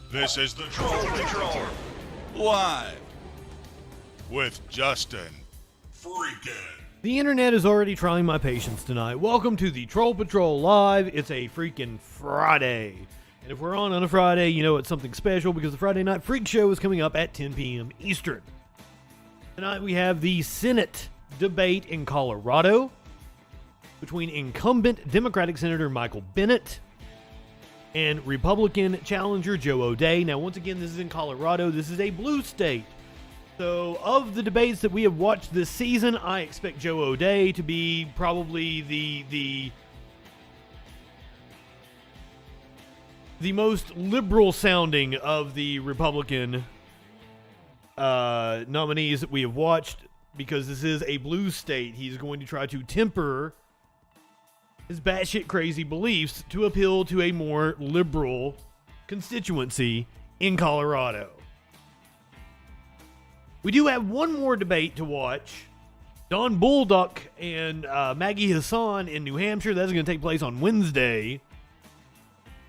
This is the Troll Patrol. Live. With Justin Freakin'. The internet is already trying my patience tonight. Welcome to the Troll Patrol Live. It's a freaking Friday. And if we're on a Friday, you know it's something special because the Friday Night Freak Show is coming up at 10 p.m. Eastern. Tonight we have the Senate debate in Colorado between incumbent Democratic Senator Michael Bennet and Republican challenger Joe O'Dea. Now, once again, this is in Colorado. This is a blue state. So, of the debates that we have watched this season, I expect Joe O'Dea to be probably the most liberal sounding of the Republican nominees that we have watched, because this is a blue state. He's going to try to temper his batshit crazy beliefs to appeal to a more liberal constituency in Colorado. We do have one more debate to watch. Don Bulldog and Maggie Hassan in New Hampshire. That's going to take place on Wednesday.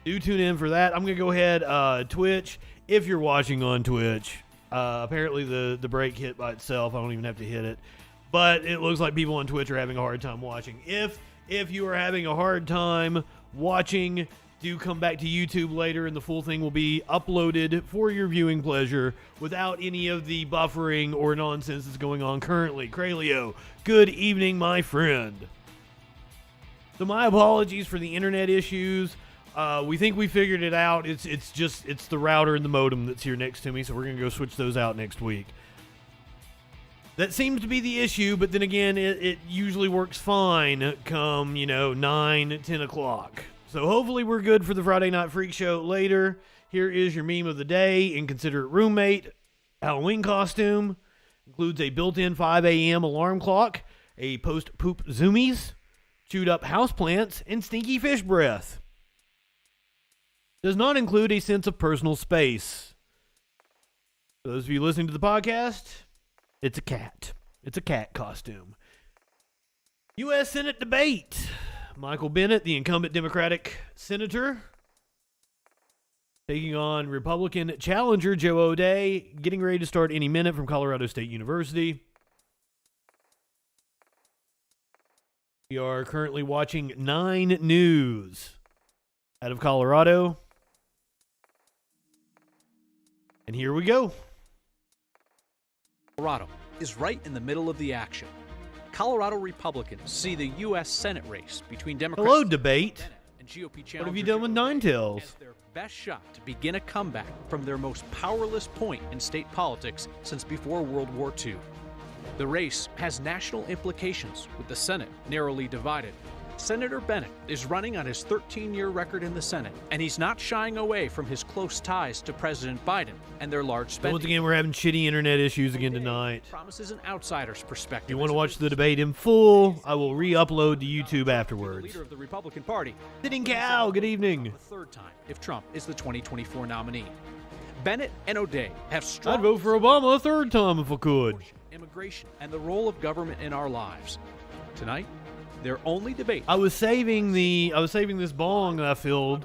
Do tune in for that. I'm going to go ahead, Twitch, if you're watching on Twitch. Apparently the break hit by itself. I don't even have to hit it. But it looks like people on Twitch are having a hard time watching. If you are having a hard time watching, do come back to YouTube later and the full thing will be uploaded for your viewing pleasure without any of the buffering or nonsense that's going on currently. Kraylio, good evening, my friend. So my apologies for the internet issues. We think we figured it out. It's the router and the modem that's here next to me, so we're going to go switch those out next week. That seems to be the issue, but then again, it usually works fine come, 9, 10 o'clock. So hopefully we're good for the Friday Night Freak Show later. Here is your meme of the day. Inconsiderate roommate Halloween costume. Includes a built-in 5 a.m. alarm clock, a post-poop zoomies, chewed up houseplants, and stinky fish breath. Does not include a sense of personal space. For those of you listening to the podcast, it's a cat. It's a cat costume. U.S. Senate debate. Michael Bennet, the incumbent Democratic senator, taking on Republican challenger Joe O'Dea, getting ready to start any minute from Colorado State University. We are currently watching 9 News out of Colorado. And here we go. Colorado is right in the middle of the action. Colorado Republicans see the U.S. Senate race between Democrats Hello, debate. and GOP challenger What have you done with Nine Tails? as their best shot to begin a comeback from their most powerless point in state politics since before World War II. The race has national implications, with the Senate narrowly divided. Senator Bennet is running on his 13-year record in the Senate, and he's not shying away from his close ties to President Biden and their large spending. Once again, we're having shitty internet issues again tonight. Promises an outsider's perspective. If you want to watch the debate in full, I will re-upload to YouTube afterwards. Leader of the Republican Party. Sitting Cow, good evening. A third time if Trump is the 2024 nominee. Bennet and O'Dea have strong I'd vote for Obama a third time if I could. immigration and the role of government in our lives. Tonight, their only debate. I was saving this bong that I filled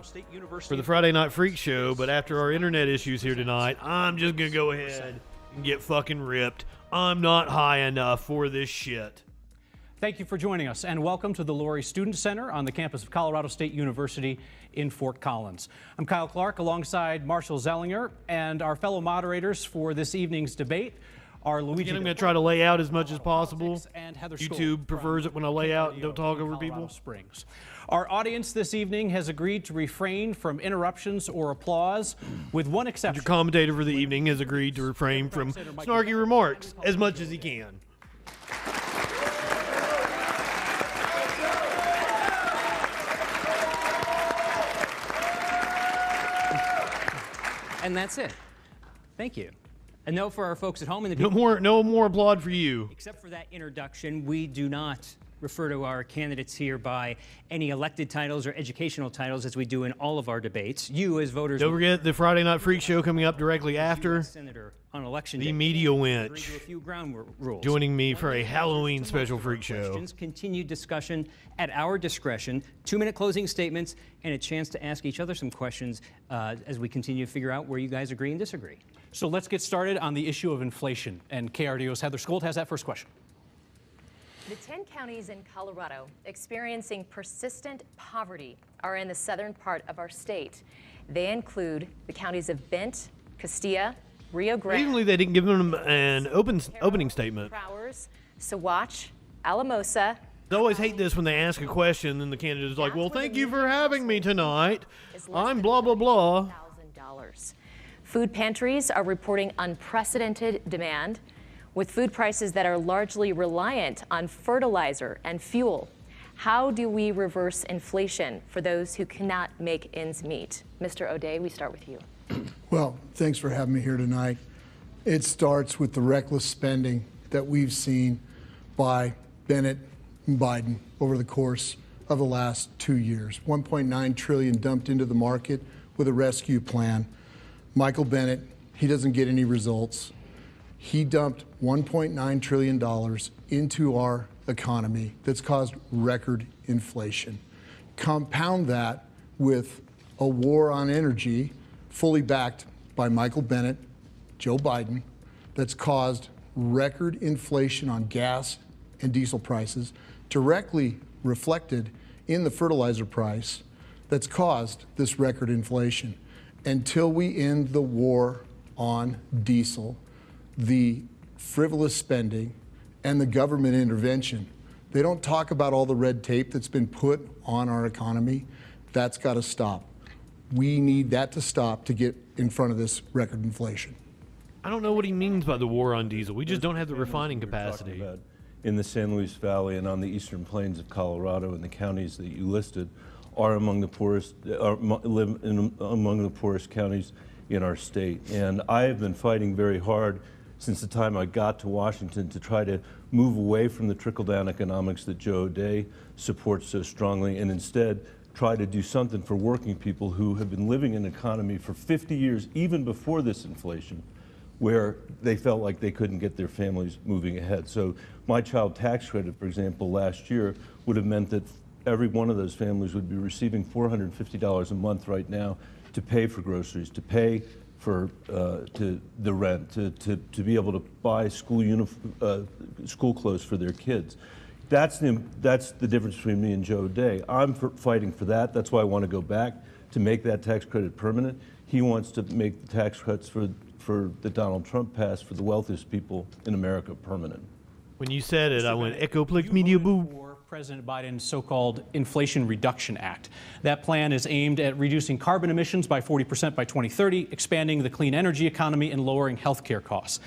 for the Friday Night Freak Show, but after our internet issues here tonight, I'm just gonna go ahead and get fucking ripped. I'm not high enough for this shit. Thank you for joining us, and welcome to the Laurie Student Center on the campus of Colorado State University in Fort Collins. I'm Kyle Clark alongside Marshall Zellinger, and our fellow moderators for this evening's debate are Luigi. Again, I'm going to try to lay out as much as possible. And Heather YouTube prefers it when I lay out and don't talk over people. Springs. Our audience this evening has agreed to refrain from interruptions or applause, with one exception. Your commentator for the evening has agreed to refrain from snarky remarks as much as he can. And that's it. Thank you. And no, for our folks at home in the No more applaud for you. except for that introduction, we do not refer to our candidates here by any elected titles or educational titles as we do in all of our debates. You, as voters, Don't forget the Friday Night Freak Show coming up directly after. Senator on election The day. Media Agree Winch to a few ground rules. joining me for a One-minute Halloween answers to special most of our freak show. questions, continued discussion at our discretion, 2-minute closing statements, and a chance to ask each other some questions as we continue to figure out where you guys agree and disagree. So let's get started on the issue of inflation. And KRDO's Heather Skold has that first question. The 10 counties in Colorado experiencing persistent poverty are in the southern part of our state. They include the counties of Bent, Castilla, Rio Grande. Recently, they didn't give them an opening statement. Prowers, Saguache, Alamosa. I always hate this when they ask a question and the candidate is like, well, thank you for having me tonight. I'm blah, blah, blah. $1,000. Food pantries are reporting unprecedented demand, with food prices that are largely reliant on fertilizer and fuel. How do we reverse inflation for those who cannot make ends meet? Mr. O'Day, we start with you. Well, thanks for having me here tonight. It starts with the reckless spending that we've seen by Bennett and Biden over the course of the last 2 years. $1.9 trillion dumped into the market with a rescue plan. Michael Bennett, he doesn't get any results. He dumped $1.9 trillion into our economy that's caused record inflation. Compound that with a war on energy fully backed by Michael Bennett, Joe Biden, that's caused record inflation on gas and diesel prices, directly reflected in the fertilizer price that's caused this record inflation. Until we end the war on diesel, the frivolous spending, and the government intervention, they don't talk about all the red tape that's been put on our economy. That's got to stop. We need that to stop to get in front of this record inflation. I don't know what he means by the war on diesel. We just don't have the refining capacity. In the San Luis Valley and on the eastern plains of Colorado and the counties that you listed are among the poorest, among the poorest counties in our state. And I have been fighting very hard since the time I got to Washington to try to move away from the trickle-down economics that Joe O'Day supports so strongly and instead try to do something for working people who have been living in an economy for 50 years, even before this inflation, where they felt like they couldn't get their families moving ahead. So my child tax credit, for example, last year would have meant that every one of those families would be receiving $450 a month right now to pay for groceries, to pay for to the rent, to be able to buy school clothes for their kids. That's the difference between me and Joe O'Day. I'm fighting for that. That's why I want to go back to make that tax credit permanent. He wants to make the tax cuts for that Donald Trump passed for the wealthiest people in America permanent. When you said it, I went, Ecoplex Media Boo. For President Biden's so-called Inflation Reduction Act. That plan is aimed at reducing carbon emissions by 40% by 2030, expanding the clean energy economy, and lowering health care costs.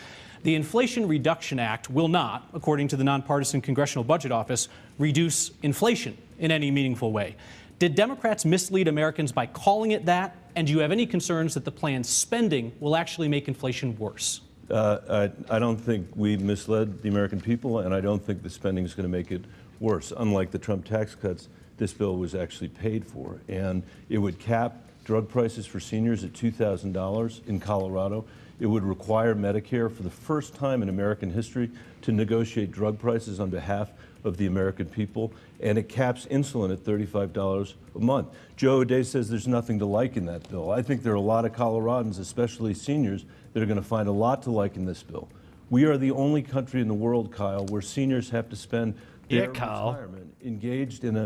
The Inflation Reduction Act will not, according to the nonpartisan Congressional Budget Office, reduce inflation in any meaningful way. Did Democrats mislead Americans by calling it that? And do you have any concerns that the plan's spending will actually make inflation worse? I don't think we misled the American people, and I don't think the spending is going to make it worse. Unlike the Trump tax cuts, this bill was actually paid for, and it would cap drug prices for seniors at $2,000 in Colorado. It would require Medicare for the first time in American history to negotiate drug prices on behalf of the American people, and it caps insulin at $35 a month. Joe O'Day says there's nothing to like in that bill. I think there are a lot of Coloradans, especially seniors, that are going to find a lot to like in this bill. We are the only country in the world, Kyle, where seniors have to spend their retirement engaged in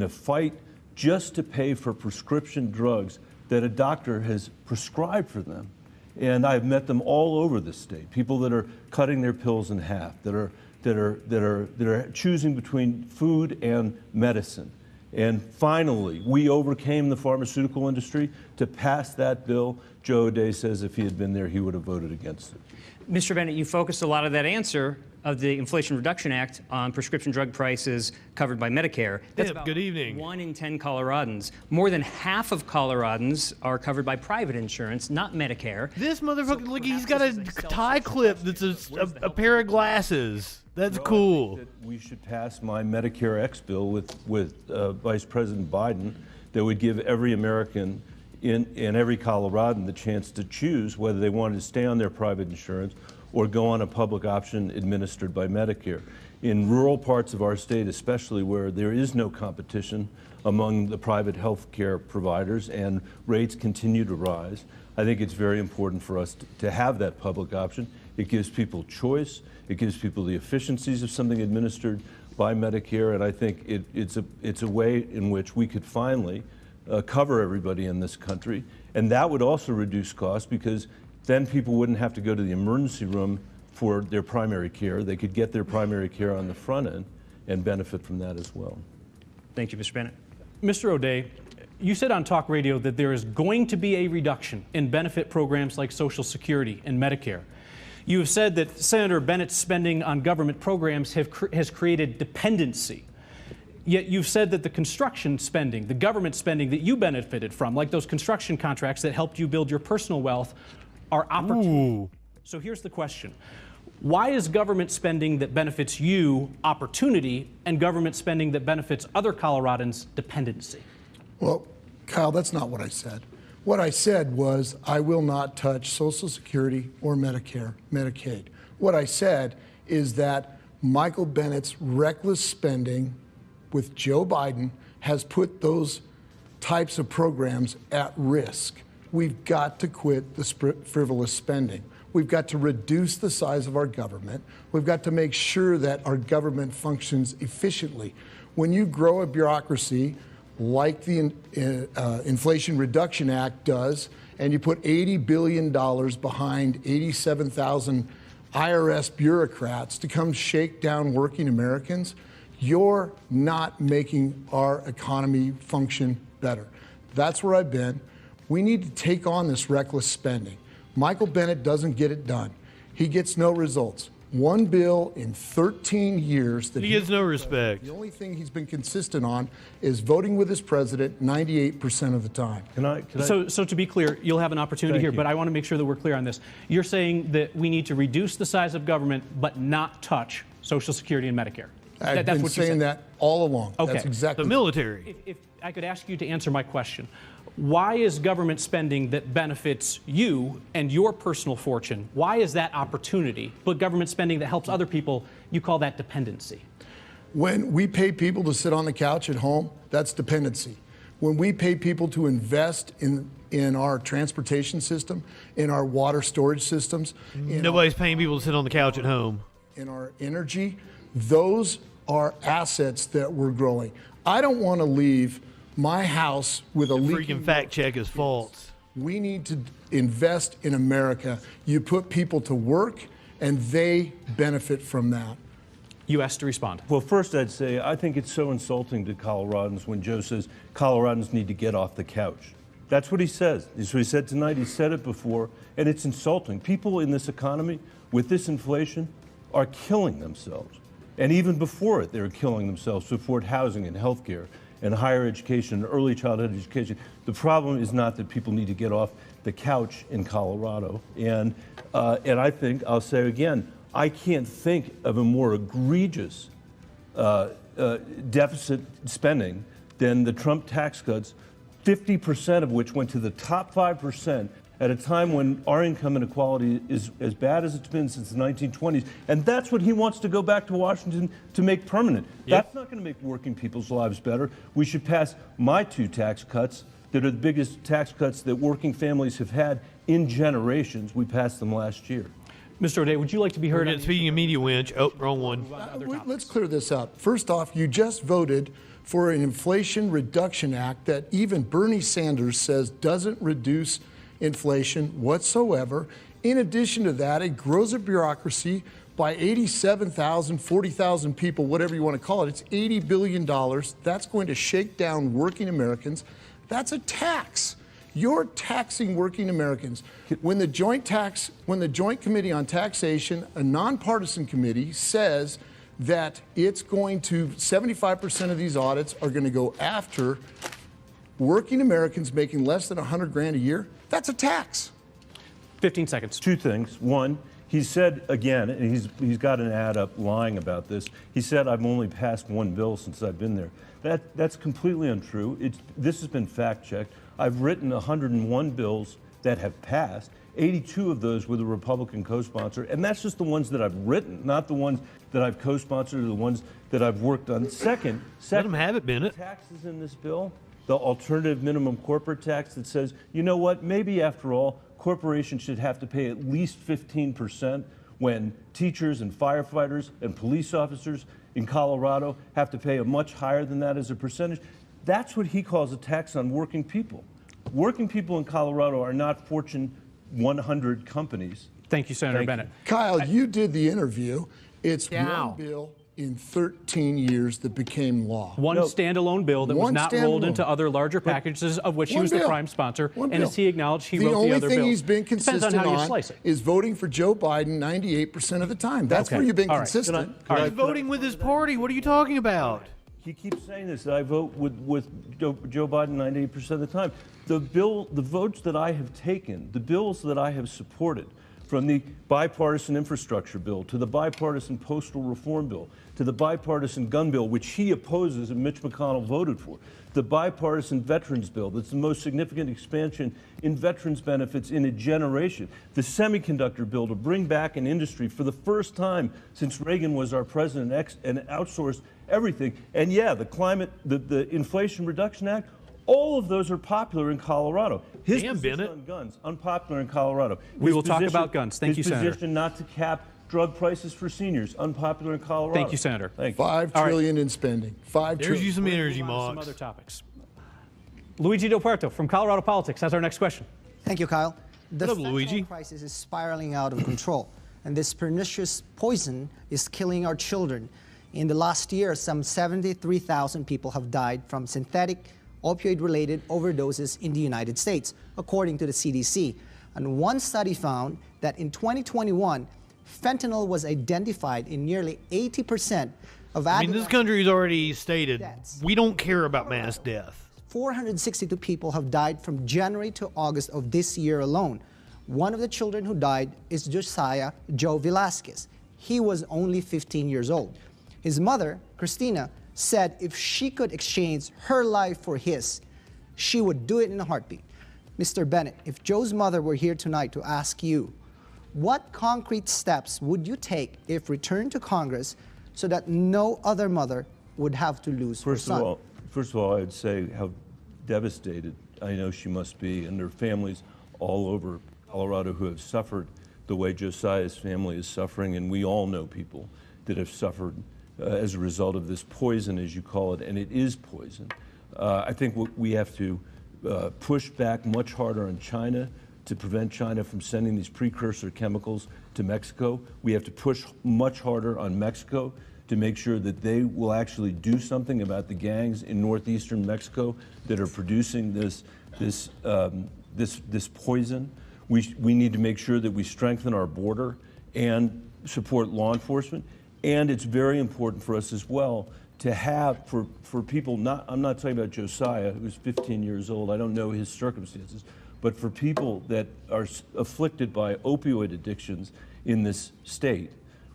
a fight just to pay for prescription drugs that a doctor has prescribed for them. And I've met them all over the state, people that are cutting their pills in half, that are choosing between food and medicine. And finally, we overcame the pharmaceutical industry to pass that bill. Joe O'Day says if he had been there, he would have voted against it. Mr. Bennett, you focused a lot of that answer of the Inflation Reduction Act on prescription drug prices covered by Medicare. That's about good evening. 1 in 10 Coloradans. More than half of Coloradans are covered by private insurance, not Medicare. This motherfucker, look, he's got a tie clip that's a pair of glasses. That's Well, I cool. think that we should pass my Medicare X bill with Vice President Biden that would give every American in every Coloradan the chance to choose whether they wanted to stay on their private insurance or go on a public option administered by Medicare. In rural parts of our state, especially where there is no competition among the private health care providers and rates continue to rise, I think it's very important for us to have that public option. It gives people choice. It gives people the efficiencies of something administered by Medicare, and I think it's a way in which we could finally cover everybody in this country. And that would also reduce costs because then people wouldn't have to go to the emergency room for their primary care. They could get their primary care on the front end and benefit from that as well. Thank you, Mr. Bennett. Mr. O'Dea, you said on talk radio that there is going to be a reduction in benefit programs like Social Security and Medicare. You have said that Senator Bennett's spending on government programs has created dependency. Yet you've said that the construction spending, the government spending that you benefited from, like those construction contracts that helped you build your personal wealth, are opportunity. So here's the question. Why is government spending that benefits you opportunity and government spending that benefits other Coloradans dependency? Well, Kyle, that's not what I said. What I said was I will not touch Social Security or Medicare, Medicaid. What I said is that Michael Bennett's reckless spending with Joe Biden has put those types of programs at risk. We've got to quit the frivolous spending. We've got to reduce the size of our government. We've got to make sure that our government functions efficiently. When you grow a bureaucracy like the Inflation Reduction Act does, and you put $80 billion behind 87,000 IRS bureaucrats to come shake down working Americans, you're not making our economy function better. That's where I've been. We need to take on this reckless spending. Michael Bennet doesn't get it done. He gets no results. One bill in 13 years that He gets no respect. The only thing he's been consistent on is voting with his president 98% of the time. So to be clear, you'll have an opportunity here, but I want to make sure that we're clear on this. You're saying that we need to reduce the size of government but not touch Social Security and Medicare. I've been saying that all along. Okay. That's exactly The military. If I could ask you to answer my question, why is government spending that benefits you and your personal fortune, why is that opportunity, but government spending that helps other people, you call that dependency? When we pay people to sit on the couch at home, that's dependency. When we pay people to invest in our transportation system, in our water storage systems, Nobody's paying people to sit on the couch at home. In our energy, those are assets that we're growing. I don't want to leave my house with a leaking. Freaking fact check is false. We need to invest in America. You put people to work, and they benefit from that. You asked to respond. Well, first I'd say I think it's so insulting to Coloradans when Joe says Coloradans need to get off the couch. That's what he says. That's what he said tonight. He said it before, and it's insulting. People in this economy with this inflation are killing themselves. And even before it, they were killing themselves to afford housing and health care and higher education and early childhood education. The problem is not that people need to get off the couch in Colorado. And I think, I'll say again, I can't think of a more egregious deficit spending than the Trump tax cuts, 50% of which went to the top 5%. At a time when our income inequality is as bad as it's been since the 1920s. And that's what he wants to go back to Washington to make permanent. Yep. That's not going to make working people's lives better. We should pass my two tax cuts that are the biggest tax cuts that working families have had in generations. We passed them last year. Mr. O'Dea, would you like to be heard? Speaking of media winch, oh, wrong one. Let's clear this up. First off, you just voted for an Inflation Reduction Act that even Bernie Sanders says doesn't reduce inflation whatsoever. In addition to that, it grows a bureaucracy by 87,000, 40,000 people, whatever you want to call it. It's $80 billion. That's going to shake down working Americans. That's a tax. You're taxing working Americans. When the Joint Committee on Taxation, a nonpartisan committee, says that it's going to, 75% of these audits are going to go after working Americans making less than $100,000 a year, that's a tax. 15 seconds. Two things. One, He said again, and he's got an ad up lying about this. He said, "I've only passed one bill since I've been there." That's completely untrue. This has been fact-checked. I've written 101 bills that have passed. 82 of those were the Republican co-sponsor, and that's just the ones that I've written, not the ones that I've co-sponsored or the ones that I've worked on. Second, Let them have it, Bennett. taxes in this bill, the alternative minimum corporate tax that says, you know what, maybe after all, corporations should have to pay at least 15% when teachers and firefighters and police officers in Colorado have to pay a much higher than that as a percentage. That's what he calls a tax on working people. Working people in Colorado are not Fortune 100 companies. Thank you, Senator Bennett. Kyle, you did the interview. It's Now. one bill in 13 years that became law. One standalone bill that was One not rolled standalone. into other larger packages of which he One was the bill. prime sponsor. One And bill. as he acknowledged, he the wrote the only other thing bills. he's been Depends consistent on how you on slice it. is voting for Joe Biden 98% of the time. That's Okay. where you've been All right. consistent. He's voting with his party. What are you talking about? He keeps saying this, that I vote with Joe Biden 98% of the time. The votes that I have taken, the bills that I have supported, from the bipartisan infrastructure bill to the bipartisan postal reform bill to the bipartisan gun bill, which he opposes and Mitch McConnell voted for, the bipartisan veterans bill that's the most significant expansion in veterans benefits in a generation, the semiconductor bill to bring back an industry for the first time since Reagan was our president and outsourced everything, and yeah, the Inflation Reduction Act. All of those are popular in Colorado. His Damn, position Bennett. on guns, unpopular in Colorado. We His will talk position- about guns. Thank you, His Senator. position not to cap drug prices for seniors, unpopular in Colorado. Thank you, Senator. Thank you. $5 trillion in spending. $5 There's trillion. you some energy, Move on to some Mox. other topics. Luigi Del Puerto from Colorado Politics has our next question. Thank you, Kyle. The What up, fentanyl Luigi? crisis is spiraling out of control, and this pernicious poison is killing our children. In the last year, some 73,000 people have died from synthetic opioid-related overdoses in the United States, according to the CDC. And one study found that in 2021, fentanyl was identified in nearly 80% of I mean, this adolescent country's already stated deaths. we don't care about mass death. 462 people have died from January to August of this year alone. One of the children who died is Josiah Joe Velasquez. He was only 15 years old. His mother, Christina, said if she could exchange her life for his, she would do it in a heartbeat. Mr. Bennett, if Joe's mother were here tonight to ask you, what concrete steps would you take if returned to Congress so that no other mother would have to lose her First son? of all, I'd say how devastated I know she must be, and there are families all over Colorado who have suffered the way Josiah's family is suffering, and we all know people that have suffered as a result of this poison, as you call it, and it is poison. I think we have to push back much harder on China to prevent China from sending these precursor chemicals to Mexico. We have to push much harder on Mexico to make sure that they will actually do something about the gangs in northeastern Mexico that are producing this poison. We need to make sure that we strengthen our border and support law enforcement. And it's very important for us as well to have, for people, I'm not talking about Josiah, who's 15 years old, I don't know his circumstances, but for people that are afflicted by opioid addictions in this state,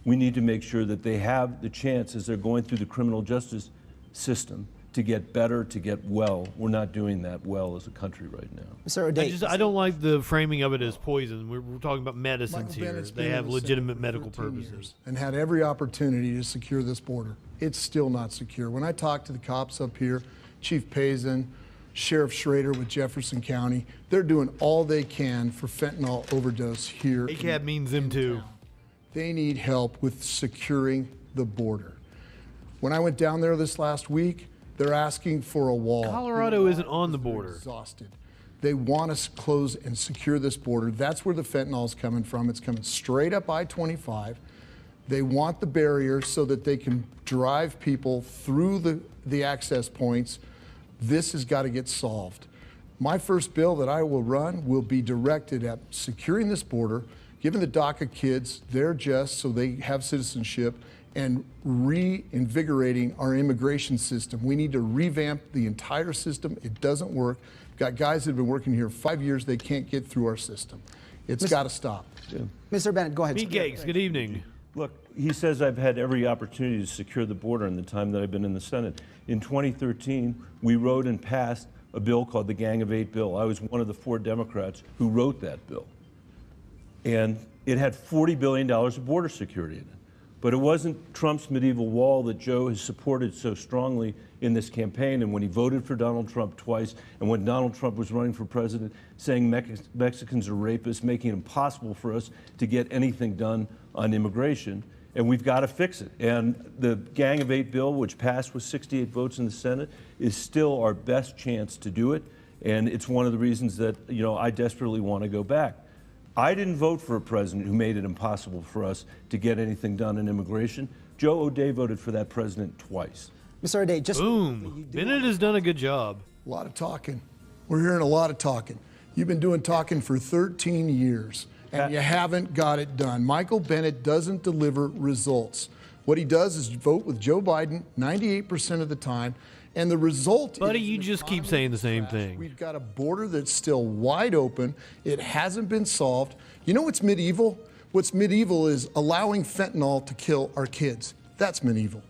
we need to make sure that they have the chance as they're going through the criminal justice system to get better, to get well. We're not doing that well as a country right now. Mr. O'Day, I don't like the framing of it as poison. We're talking about medicines Michael here. Bennett's They been have in the Senate legitimate for medical 13 purposes. years and had every opportunity to secure this border. It's still not secure. When I talk to the cops up here, Chief Payson, Sheriff Schrader with Jefferson County, they're doing all they can for fentanyl overdose here. ACAB means them too. They need help with securing the border. When I went down there this last week, they're asking for a wall. Colorado isn't on the border. Exhausted. They want us to close and secure this border. That's where the fentanyl is coming from. It's coming straight up I-25. They want the barrier so that they can drive people through the access points. This has got to get solved. My first bill that I will run will be directed at securing this border, giving the DACA kids their just so they have citizenship, and reinvigorating our immigration system. We need to revamp the entire system. It doesn't work. We've got guys that have been working here 5 years. They can't get through our system. It's got to stop. Mr. Bennett, go ahead. Pete Gates, good evening. Look, he says I've had every opportunity to secure the border in the time that I've been in the Senate. In 2013, we wrote and passed a bill called the Gang of Eight bill. I was one of the 4 Democrats who wrote that bill. And it had $40 billion of border security in it. But it wasn't Trump's medieval wall that Joe has supported so strongly in this campaign, and when he voted for Donald Trump twice, and when Donald Trump was running for president, saying Mexicans are rapists, making it impossible for us to get anything done on immigration, and we've got to fix it. And the Gang of Eight bill, which passed with 68 votes in the Senate, is still our best chance to do it, and it's one of the reasons that, you know, I desperately want to go back. I didn't vote for a president who made it impossible for us to get anything done in immigration. Joe O'Dea voted for that president twice. Mr. O'Dea, just Boom. Bennett has done a good job. A lot of talking. We're hearing a lot of talking. You've been doing talking for 13 years, and you haven't got it done. Michael Bennett doesn't deliver results. What he does is vote with Joe Biden 98% of the time, and the result Buddy, is you an just keep economy saying the same crash. thing. We've got a border that's still wide open. It hasn't been solved. You know what's medieval? What's medieval is allowing fentanyl to kill our kids. That's medieval.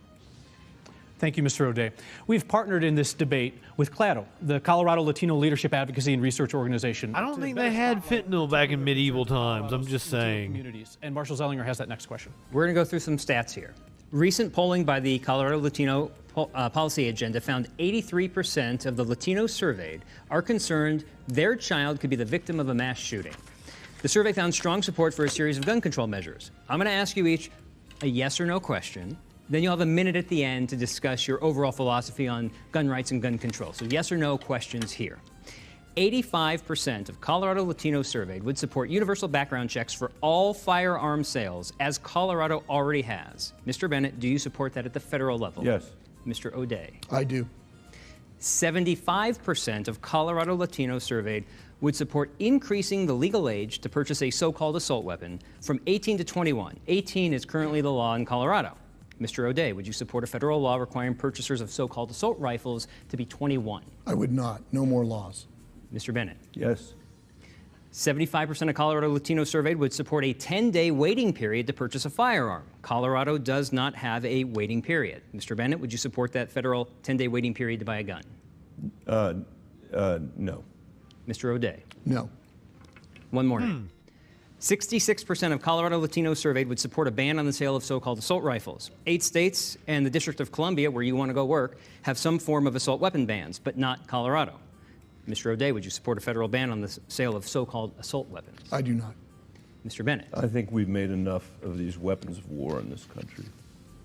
Thank you, Mr. O'Dea. We've partnered in this debate with CLADO, the Colorado Latino Leadership Advocacy and Research Organization. I don't think they had fentanyl back in medieval times. I'm just saying. Communities. And Marshall Zellinger has that next question. We're going to go through some stats here. Recent polling by the Colorado Latino Policy Agenda found 83% of the Latinos surveyed are concerned their child could be the victim of a mass shooting. The survey found strong support for a series of gun control measures. I'm going to ask you each a yes or no question. Then you'll have a minute at the end to discuss your overall philosophy on gun rights and gun control. So yes or no questions here. 85% of Colorado Latinos surveyed would support universal background checks for all firearm sales, as Colorado already has. Mr. Bennett, do you support that at the federal level? Yes. Mr. O'Dea? I do. 75% of Colorado Latinos surveyed would support increasing the legal age to purchase a so-called assault weapon from 18 to 21. 18 is currently the law in Colorado. Mr. O'Dea, would you support a federal law requiring purchasers of so-called assault rifles to be 21? I would not. No more laws. Mr. Bennett? Yes. 75% of Colorado Latinos surveyed would support a 10-day waiting period to purchase a firearm. Colorado does not have a waiting period. Mr. Bennett, would you support that federal 10-day waiting period to buy a gun? No. Mr. O'Dea? No. One more name. 66% of Colorado Latinos surveyed would support a ban on the sale of so-called assault rifles. 8 states and the District of Columbia, where you want to go work, have some form of assault weapon bans, but not Colorado. Mr. O'Dea, would you support a federal ban on the sale of so-called assault weapons? I do not. Mr. Bennett? I think we've made enough of these weapons of war in this country.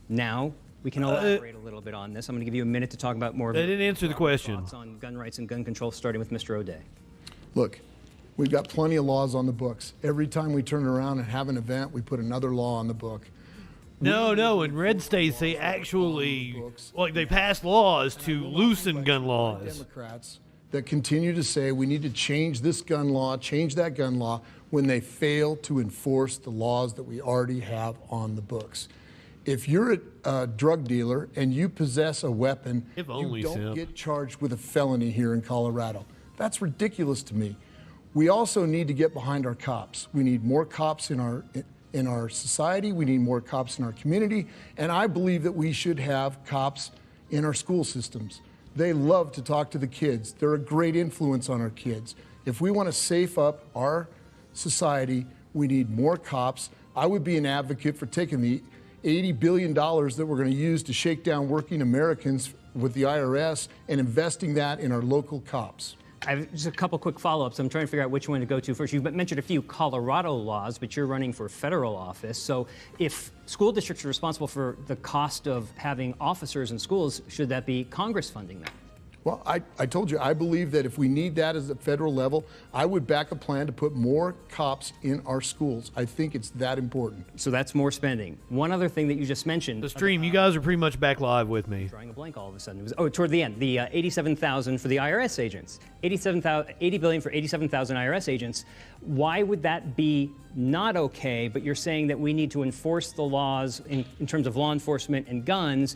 Now, we can elaborate a little bit on this. I'm going to give you a minute to talk about more of They didn't answer the question. thoughts on gun rights and gun control, starting with Mr. O'Dea. Look, we've got plenty of laws on the books. Every time we turn around and have an event, we put another law on the book. No, in red states, they actually, like, they passed laws to loosen gun laws. Democrats that continue to say we need to change this gun law, change that gun law, when they fail to enforce the laws that we already have on the books. If you're a drug dealer and you possess a weapon, If only, you don't Simp. get charged with a felony here in Colorado. That's ridiculous to me. We also need to get behind our cops. We need more cops in our society. We need more cops in our community. And I believe that we should have cops in our school systems. They love to talk to the kids. They're a great influence on our kids. If we want to safe up our society, we need more cops. I would be an advocate for taking the $80 billion that we're going to use to shake down working Americans with the IRS and investing that in our local cops. I have just a couple quick follow-ups. I'm trying to figure out which one to go to first. You've mentioned a few Colorado laws, but you're running for federal office. So if school districts are responsible for the cost of having officers in schools, should that be Congress funding that? Well, I told you, I believe that if we need that at the federal level, I would back a plan to put more cops in our schools. I think it's that important. So that's more spending. One other thing that you just mentioned. The stream, you guys are pretty much back live with me. Drawing a blank all of a sudden. It was, toward the end, the $87,000 for the IRS agents. $80 billion for 87,000 IRS agents. Why would that be not okay, but you're saying that we need to enforce the laws in terms of law enforcement and guns,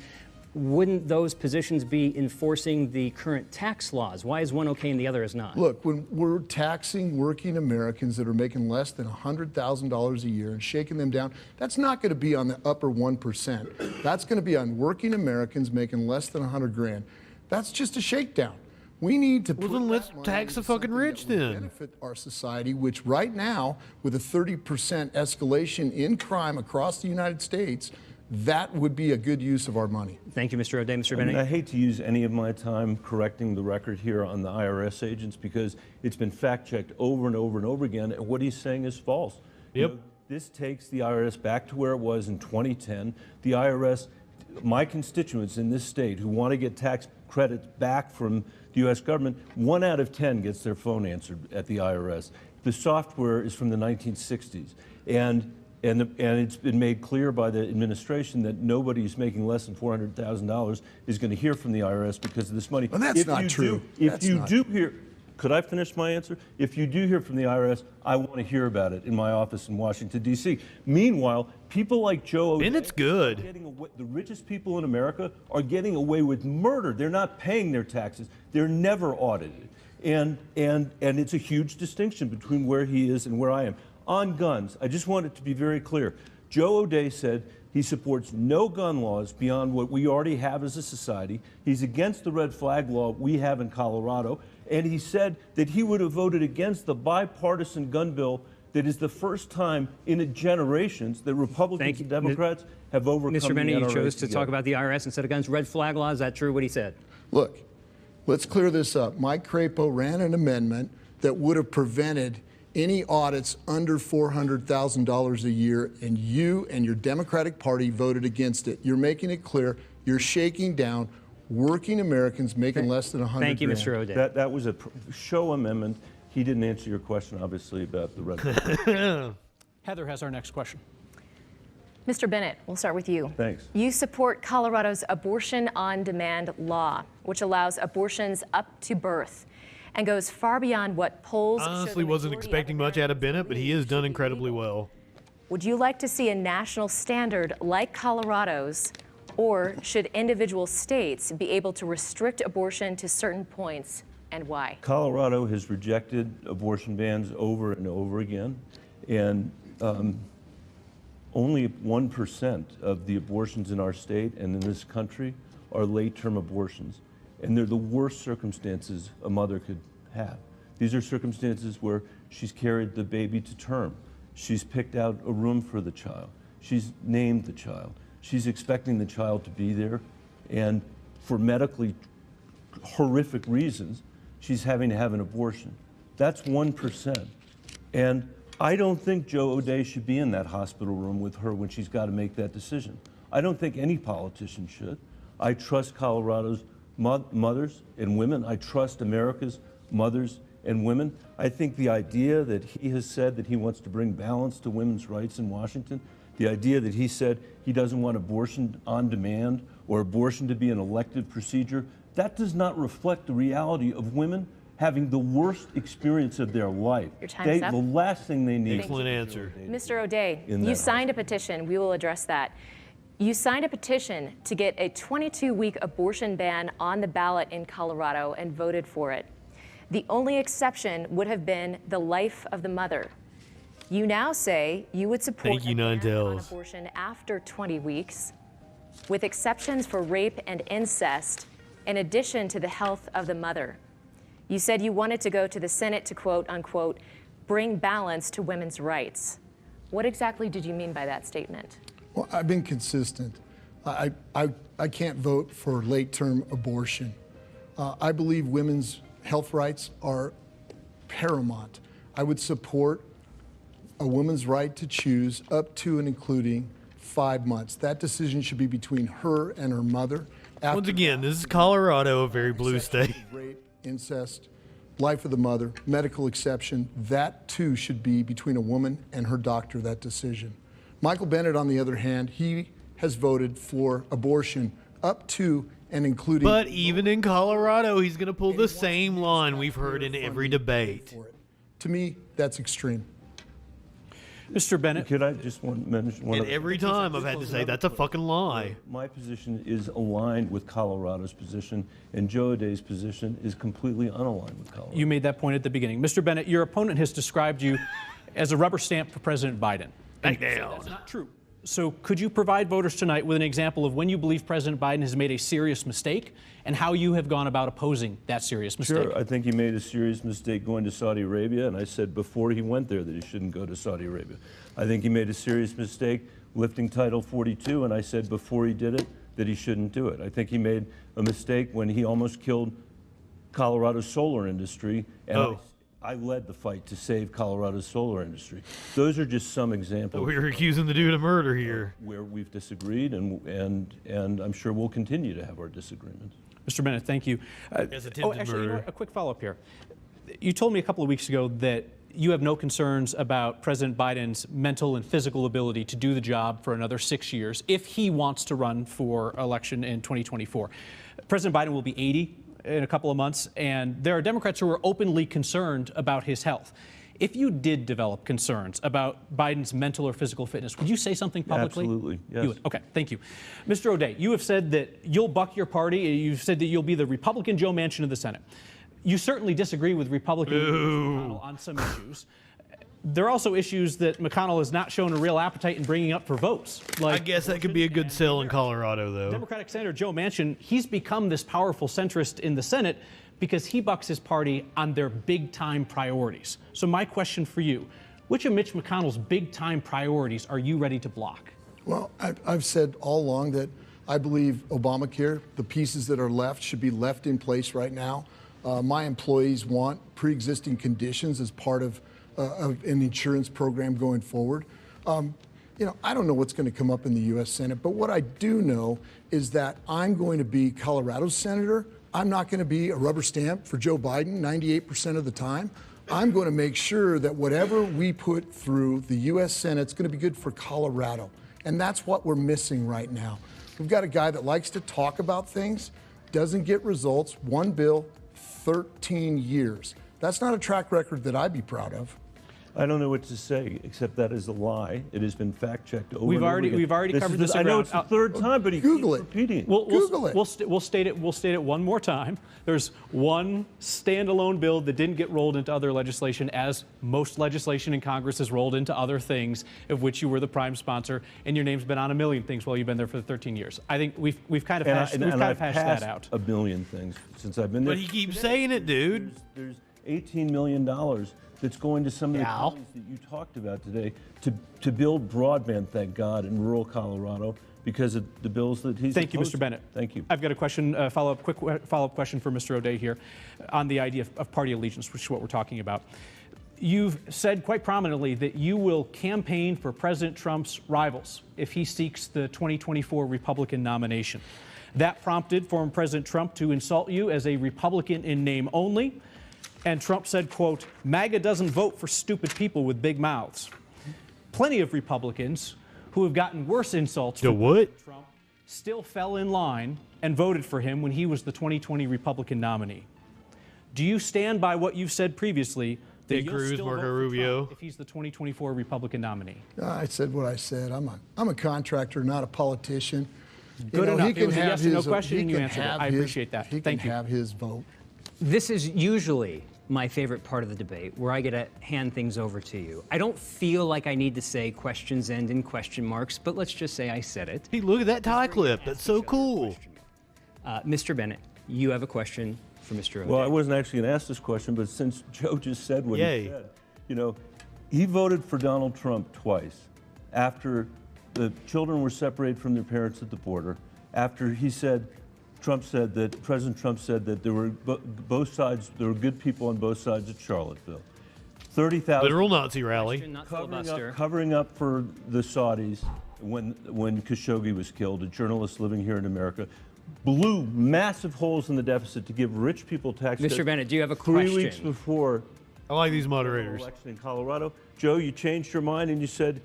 wouldn't those positions be enforcing the current tax laws? Why is one okay and the other is not? Look, when we're taxing working Americans that are making less than $100,000 a year and shaking them down, that's not going to be on the upper 1%. That's going to be on working Americans making less than 100 grand. That's just a shakedown. We need to Well, put then let's that money tax the into fucking something rich that will then. benefit our society, which right now, with a 30% escalation in crime across the United States, that would be a good use of our money. Thank you, Mr. O'Day. Mr. I mean, Bennett? I hate to use any of my time correcting the record here on the IRS agents because it's been fact-checked over and over and over again, and what he's saying is false. You Yep. know, this takes the IRS back to where it was in 2010. The IRS, my constituents in this state who want to get tax credits back from the U.S. government, 1 out of 10 gets their phone answered at the IRS. The software is from the 1960s, and it's been made clear by the administration that nobody who's making less than $400,000 is going to hear from the IRS because of this money. Well, that's not true. If you do hear, could I finish my answer? If you do hear from the IRS, I want to hear about it in my office in Washington, D.C. Meanwhile, people like Joe O'Day Bennett's good. are getting away, the richest people in America are getting away with murder. They're not paying their taxes. They're never audited. And it's a huge distinction between where he is and where I am. On guns, I just want it to be very clear. Joe O'Day said he supports no gun laws beyond what we already have as a society. He's against the red flag law we have in Colorado. And he said that he would have voted against the bipartisan gun bill that is the first time in generations that Republicans and Democrats have overcome Mr. Bennett, the you NRA chose to together. talk about the IRS instead of guns. Red flag law, is that true, what he said? Look, let's clear this up. Mike Crapo ran an amendment that would have prevented any audits under $400,000 a year, and you and your Democratic Party voted against it. You're making it clear you're shaking down working Americans making less than 100 Thank you, grand. Mr. O'Day. That was a show amendment. He didn't answer your question, obviously, about the red flag. Heather has our next question. Mr. Bennett, we'll start with you. Thanks. You support Colorado's abortion on demand law, which allows abortions up to birth and goes far beyond what polls show the Honestly, wasn't majority expecting much out of Bennett, but he has done incredibly well. Would you like to see a national standard like Colorado's, or should individual states be able to restrict abortion to certain points, and why? Colorado has rejected abortion bans over and over again, and only 1% of the abortions in our state and in this country are late-term abortions. And they're the worst circumstances a mother could have. These are circumstances where she's carried the baby to term. She's picked out a room for the child. She's named the child. She's expecting the child to be there. And for medically horrific reasons, she's having to have an abortion. That's 1%. And I don't think Joe O'Day should be in that hospital room with her when she's got to make that decision. I don't think any politician should. I trust Colorado's mothers and women. I trust America's mothers and women. I think the idea that he has said that he wants to bring balance to women's rights in Washington, the idea that he said he doesn't want abortion on demand or abortion to be an elective procedure, that does not reflect the reality of women having the worst experience of their life. Your time's up. The last thing they need. Excellent answer. Mr. O'Day, In you that signed a petition. We will address that. You signed a petition to get a 22-week abortion ban on the ballot in Colorado and voted for it. The only exception would have been the life of the mother. You now say you would support Thank you, a ban on Nine-Tails. abortion after 20 weeks, with exceptions for rape and incest, in addition to the health of the mother. You said you wanted to go to the Senate to, quote unquote, bring balance to women's rights. What exactly did you mean by that statement? Well, I've been consistent. I can't vote for late-term abortion. I believe women's health rights are paramount. I would support a woman's right to choose up to and including 5 months. That decision should be between her and her mother. Once again, this is Colorado, a very blue state. Rape, incest, life of the mother, medical exception, that too should be between a woman and her doctor, that decision. Michael Bennet, on the other hand, he has voted for abortion up to and including. But even in Colorado, he's going to pull the same line we've heard in every debate. To me, that's extreme. Mr. Bennett. Could I just mention one? And every time I've had to say that's a fucking lie. My position is aligned with Colorado's position, and Joe O'Dea's position is completely unaligned with Colorado. You made that point at the beginning. Mr. Bennett, your opponent has described you as a rubber stamp for President Biden. Back down. That's not true. So could you provide voters tonight with an example of when you believe President Biden has made a serious mistake and how you have gone about opposing that serious mistake? Sure, I think he made a serious mistake going to Saudi Arabia, and I said before he went there that he shouldn't go to Saudi Arabia. I think he made a serious mistake lifting Title 42, and I said before he did it that he shouldn't do it. I think he made a mistake when he almost killed Colorado's solar industry, and I led the fight to save Colorado's solar industry. Those are just some examples. We were accusing the dude of murder here. Where we've disagreed, and I'm sure we'll continue to have our disagreements. Mr. Bennett, thank you. Attempted actually, murder. a quick follow-up here. You told me a couple of weeks ago that you have no concerns about President Biden's mental and physical ability to do the job for another 6 years if he wants to run for election in 2024. President Biden will be 80 in a couple of months, and there are Democrats who are openly concerned about his health. If you did develop concerns about Biden's mental or physical fitness, would you say something publicly? Absolutely, yes. You would. Okay, thank you. Mr. O'Dea, you have said that you'll buck your party. You've said that you'll be the Republican Joe Manchin of the Senate. You certainly disagree with Republican McConnell on some issues. There are also issues that McConnell has not shown a real appetite in bringing up for votes. I guess that could be a good sell in Colorado, though. Democratic Senator Joe Manchin, he's become this powerful centrist in the Senate because he bucks his party on their big-time priorities. So my question for you, which of Mitch McConnell's big-time priorities are you ready to block? Well, I've said all along that I believe Obamacare, the pieces that are left, should be left in place right now. My employees want pre-existing conditions as part of an insurance program going forward. I don't know what's going to come up in the U.S. Senate, but what I do know is that I'm going to be Colorado's senator. I'm not going to be a rubber stamp for Joe Biden 98% of the time. I'm going to make sure that whatever we put through the U.S. Senate is going to be good for Colorado. And that's what we're missing right now. We've got a guy that likes to talk about things, doesn't get results, one bill, 13 years. That's not a track record that I'd be proud of. I don't know what to say, except that is a lie. It has been fact-checked over We've and over already again. covered this. I know it's the third time, but he Google keeps repeating it. Google it. We'll state it one more time. There's one standalone bill that didn't get rolled into other legislation, as most legislation in Congress is rolled into other things, of which you were the prime sponsor, and your name's been on a million things while you've been there for the 13 years. I think we've kind of hashed that out. A million things since I've been there. But he keeps saying it, dude. There's $18 million that's going to some of the counties that you talked about today to build broadband, thank God, in rural Colorado because of the bills that he's Thank you, opposed Mr. Bennett. Thank you. I've got a question, quick follow-up question for Mr. O'Dea here on the idea of party allegiance, which is what we're talking about. You've said quite prominently that you will campaign for President Trump's rivals if he seeks the 2024 Republican nomination. That prompted former President Trump to insult you as a Republican in name only. And Trump said, quote, MAGA doesn't vote for stupid people with big mouths. Plenty of Republicans who have gotten worse insults from Trump still fell in line and voted for him when he was the 2020 Republican nominee. Do you stand by what you've said previously that Ted you'll Cruz, still Marco vote for Rubio. Trump if he's the 2024 Republican nominee? I said what I said. I'm a contractor, not a politician. Good enough. He can It was a have yes or no his, question, he and you can answered it. have I his- appreciate that. He Thank can you. have his vote. This is usually my favorite part of the debate, where I get to hand things over to you. I don't feel like I need to say questions end in question marks, but let's just say I said it. Hey, look at that tie clip. That's so cool. Mr. Bennett, you have a question for Mr. O'Dea. Well, I wasn't actually going to ask this question, but since Joe just said what he said, he voted for Donald Trump twice after the children were separated from their parents at the border, after President Trump said that there were both sides, there were good people on both sides of Charlottesville. 30,000 literal Nazi rally. covering up for the Saudis when Khashoggi was killed, a journalist living here in America, blew massive holes in the deficit to give rich people tax cuts. Mr. Bennett, do you have a 3 question? weeks before I like these moderators. election in Colorado, Joe, you changed your mind and you said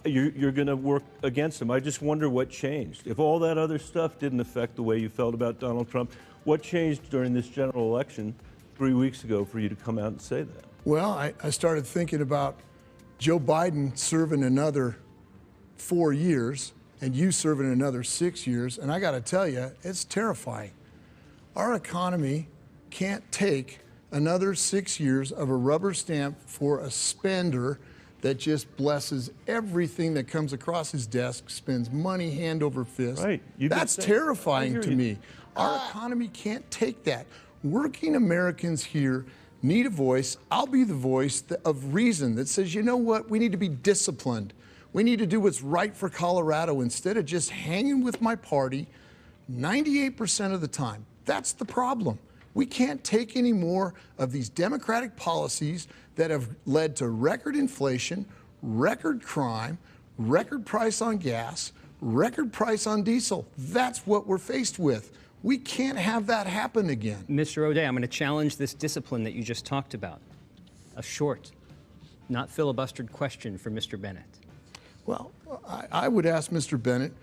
you're going to work against him. I just wonder what changed. If all that other stuff didn't affect the way you felt about Donald Trump, what changed during this general election 3 weeks ago for you to come out and say that? Well, I started thinking about Joe Biden serving another 4 years, and you serving another 6 years, and I got to tell you, it's terrifying. Our economy can't take another 6 years of a rubber stamp for a spender that just blesses everything that comes across his desk, spends money hand over fist. Right. That's terrifying to me. Our economy can't take that. Working Americans here need a voice. I'll be the voice of reason that says, you know what, we need to be disciplined. We need to do what's right for Colorado instead of just hanging with my party 98% of the time. That's the problem. We can't take any more of these Democratic policies that have led to record inflation, record crime, record price on gas, record price on diesel. That's what we're faced with. We can't have that happen again. Mr. O'Dea, I'm going to challenge this discipline that you just talked about. A short, not filibustered question for Mr. Bennett. Well, I would ask Mr. Bennett,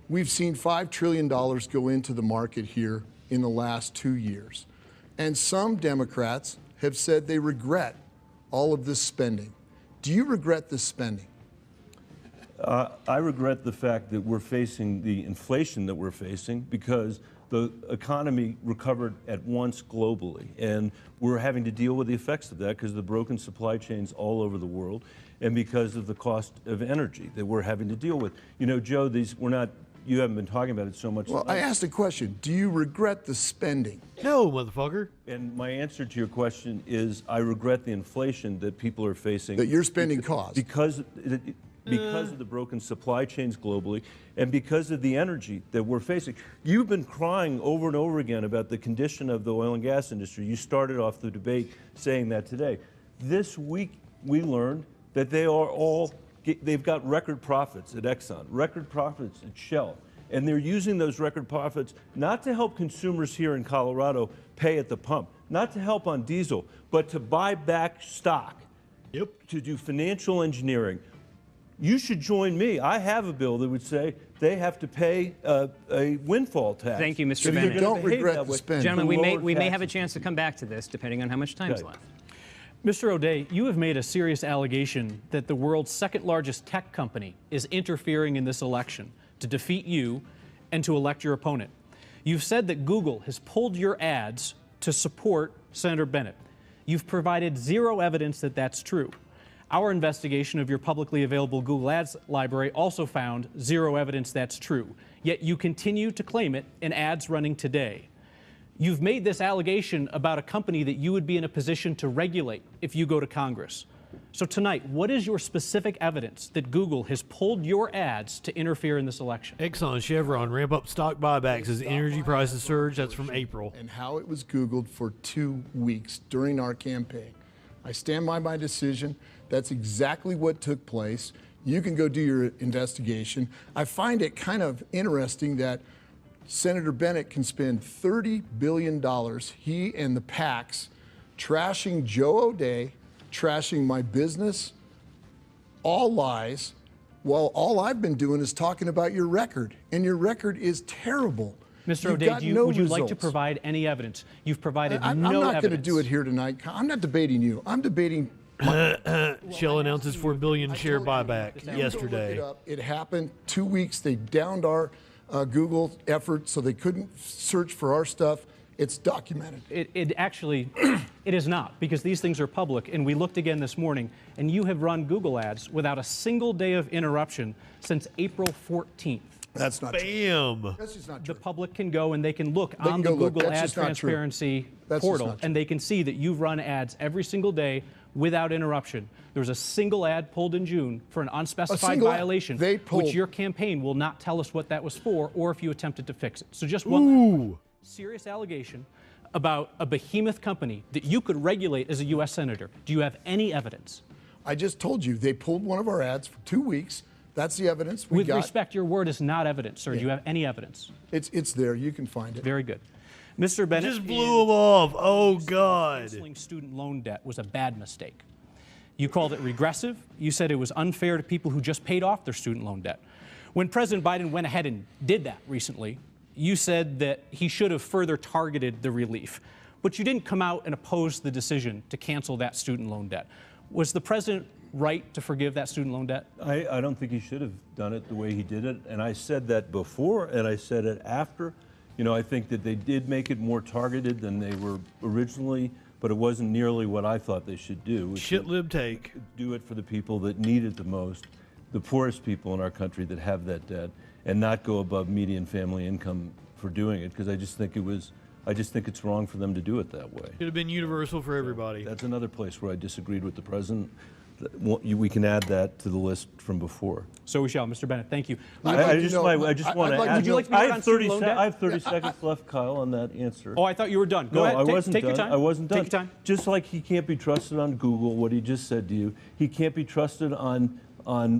we've seen $5 trillion go into the market here in the last 2 years. And some Democrats have said they regret all of this spending. Do you regret this spending? I regret the fact that we're facing the inflation that we're facing because the economy recovered at once globally. And we're having to deal with the effects of that because of the broken supply chains all over the world and because of the cost of energy that we're having to deal with. You know, Joe, you haven't been talking about it so much. Well, I asked a question. Do you regret the spending? No, motherfucker. And my answer to your question is I regret the inflation that people are facing. That your spending caused. Because of the broken supply chains globally and because of the energy that we're facing. You've been crying over and over again about the condition of the oil and gas industry. You started off the debate saying that today. This week we learned that they've got record profits at Exxon, record profits at Shell, and they're using those record profits not to help consumers here in Colorado pay at the pump, not to help on diesel, but to buy back stock, to do financial engineering. You should join me. I have a bill that would say they have to pay a windfall tax. Thank you, Mr. So Bennett. you don't regret the spending. Gentlemen, we may have a chance to come back to this depending on how much time is left. Mr. O'Dea, you have made a serious allegation that the world's second largest tech company is interfering in this election to defeat you and to elect your opponent. You've said that Google has pulled your ads to support Senator Bennett. You've provided zero evidence that that's true. Our investigation of your publicly available Google Ads library also found zero evidence that's true, yet you continue to claim it in ads running today. You've made this allegation about a company that you would be in a position to regulate if you go to Congress. So tonight, what is your specific evidence that Google has pulled your ads to interfere in this election? Exxon, Chevron ramp up stock buybacks as energy prices surge. That's from April. And how it was Googled for 2 weeks during our campaign. I stand by my decision. That's exactly what took place. You can go do your investigation. I find it kind of interesting that Senator Bennett can spend $30 billion, he and the PACs, trashing Joe O'Dea, trashing my business, all lies, while all I've been doing is talking about your record. And your record is terrible. Mr. O'Dea, would you like to provide any evidence? You've provided no evidence. I'm not going to do it here tonight. I'm not debating you. I'm debating. Shell announces $4 billion share buyback yesterday. It happened 2 weeks. They downed our Google effort so they couldn't search for our stuff. It's documented. It actually, it is not, because these things are public. And we looked again this morning, and you have run Google ads without a single day of interruption since April 14th. That's not Bam. true. That's just not true. The public can go and they can look on the Google Ad Transparency portal, and they can see that you've run ads every single day without interruption. There was a single ad pulled in June for an unspecified violation, which your campaign will not tell us what that was for or if you attempted to fix it. So just one serious allegation about a behemoth company that you could regulate as a U.S. Senator. Do you have any evidence? I just told you they pulled one of our ads for 2 weeks. That's the evidence we got. With respect, your word is not evidence, sir. Do you have any evidence? It's there. You can find it. Very good. Mr. Bennett, Just blew them off. Oh, God. Canceling student loan debt was a bad mistake. You called it regressive. You said it was unfair to people who just paid off their student loan debt. When President Biden went ahead and did that recently, you said that he should have further targeted the relief. But you didn't come out and oppose the decision to cancel that student loan debt. Was the president right to forgive that student loan debt? I don't think he should have done it the way he did it, and I said that before, and I said it after. You know, I think that they did make it more targeted than they were originally, but it wasn't nearly what I thought they should do. Shit lib take. Do it for the people that need it the most, the poorest people in our country that have that debt, and not go above median family income for doing it, because I just think it's wrong for them to do it that way. Should have been universal for everybody. That's another place where I disagreed with the president. We can add that to the list from before. So we shall. Mr. Bennett, thank you. I just want to add. Would you like to be heard on student loan debt? I have 30 seconds left, Kyle, on that answer. Oh, I thought you were done. Go No, ahead. I wasn't take done. your time. I wasn't done. Take your time. Just like he can't be trusted on Google, what he just said to you. He can't be trusted on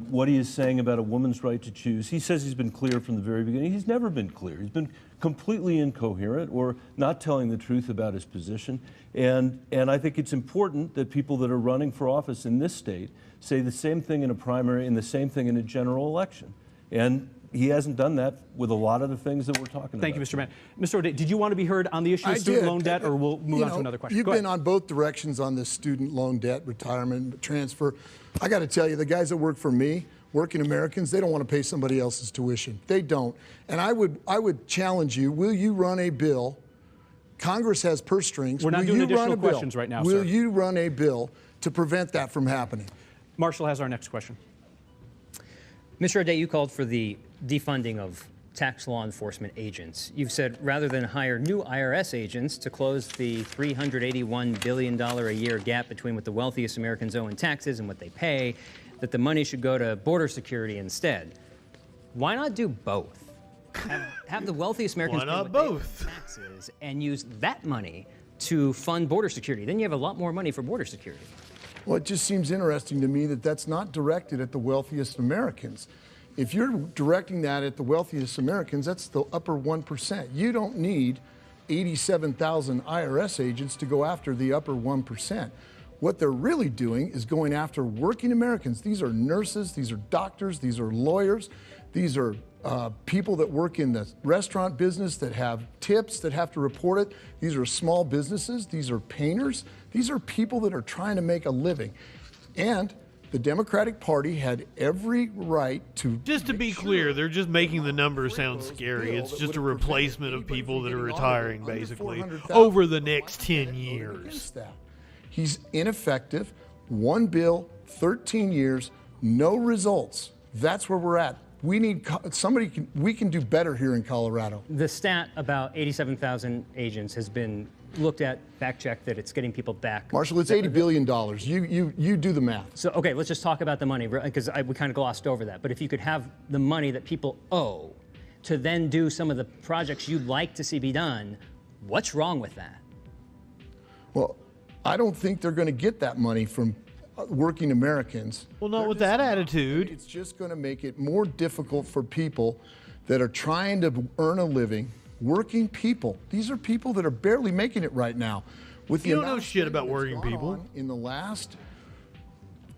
what he is saying about a woman's right to choose. He says he's been clear from the very beginning. He's never been clear. He's been completely incoherent or not telling the truth about his position. And I think it's important that people that are running for office in this state say the same thing in a primary and the same thing in a general election. And he hasn't done that with a lot of the things that we're talking about. Thank you, Mr. Bennett. Mr. O'Day, did you want to be heard on the issue of student loan debt, or we'll move on to another question? You've been on both directions on this student loan debt, retirement, transfer. I got to tell you, the guys that work for me, working Americans, they don't want to pay somebody else's tuition. They don't. And I would challenge you, will you run a bill? Congress has purse strings. We're not doing additional questions right now, sir. Will you run a bill to prevent that from happening? Marshall has our next question. Mr. O'Day, you called for the defunding of tax law enforcement agents. You've said rather than hire new IRS agents to close the $381 billion a year gap between what the wealthiest Americans owe in taxes and what they pay, that the money should go to border security instead. Why not do both? Have the wealthiest Americans pay what they owe in taxes and use that money to fund border security. Then you have a lot more money for border security. Well, it just seems interesting to me that that's not directed at the wealthiest Americans. If you're directing that at the wealthiest Americans, that's the upper 1%. You don't need 87,000 IRS agents to go after the upper 1%. What they're really doing is going after working Americans. These are nurses, these are doctors, these are lawyers, these are people that work in the restaurant business that have tips that have to report it. These are small businesses, these are painters. These are people that are trying to make a living. And the Democratic Party had every right to... Just to be clear, they're just making the numbers sound scary. It's just a replacement of people that are retiring, basically, over the next 10 years. He's ineffective. One bill, 13 years, no results. That's where we're at. We need we can do better here in Colorado. The stat about 87,000 agents has been looked at, fact-checked, that it's getting people back. Marshall, it's $80 billion. You do the math. So, okay, let's just talk about the money, because we kind of glossed over that. But if you could have the money that people owe to then do some of the projects you'd like to see be done, what's wrong with that? Well, I don't think they're going to get that money from working Americans. Well, not with that attitude. It's just going to make it more difficult for people that are trying to earn a living. Working people. These are people that are barely making it right now. You don't know shit about working people. In the last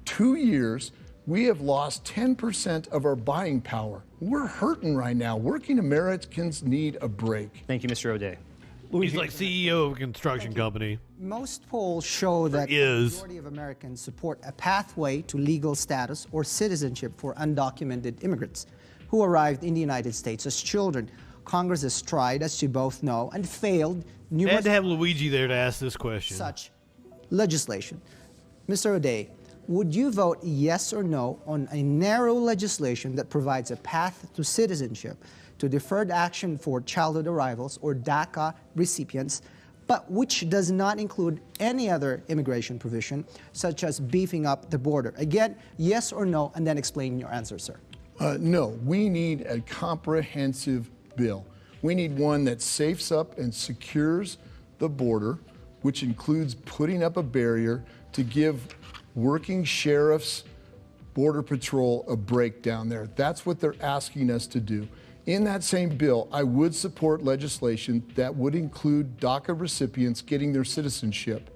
2 years, we have lost 10% of our buying power. We're hurting right now. Working Americans need a break. Thank you, Mr. O'Day. He's like CEO of a construction company. Most polls show that the majority of Americans support a pathway to legal status or citizenship for undocumented immigrants who arrived in the United States as children. Congress has tried, as you both know, and failed numerous... I had to have Luigi there to ask this question. ...such legislation. Mr. O'Day, would you vote yes or no on a narrow legislation that provides a path to citizenship, to deferred action for childhood arrivals or DACA recipients, but which does not include any other immigration provision, such as beefing up the border? Again, yes or no, and then explain your answer, sir. No, we need a comprehensive bill. We need one that safes up and secures the border, which includes putting up a barrier to give working sheriffs, Border Patrol a break down there. That's what they're asking us to do. In that same bill, I would support legislation that would include DACA recipients getting their citizenship.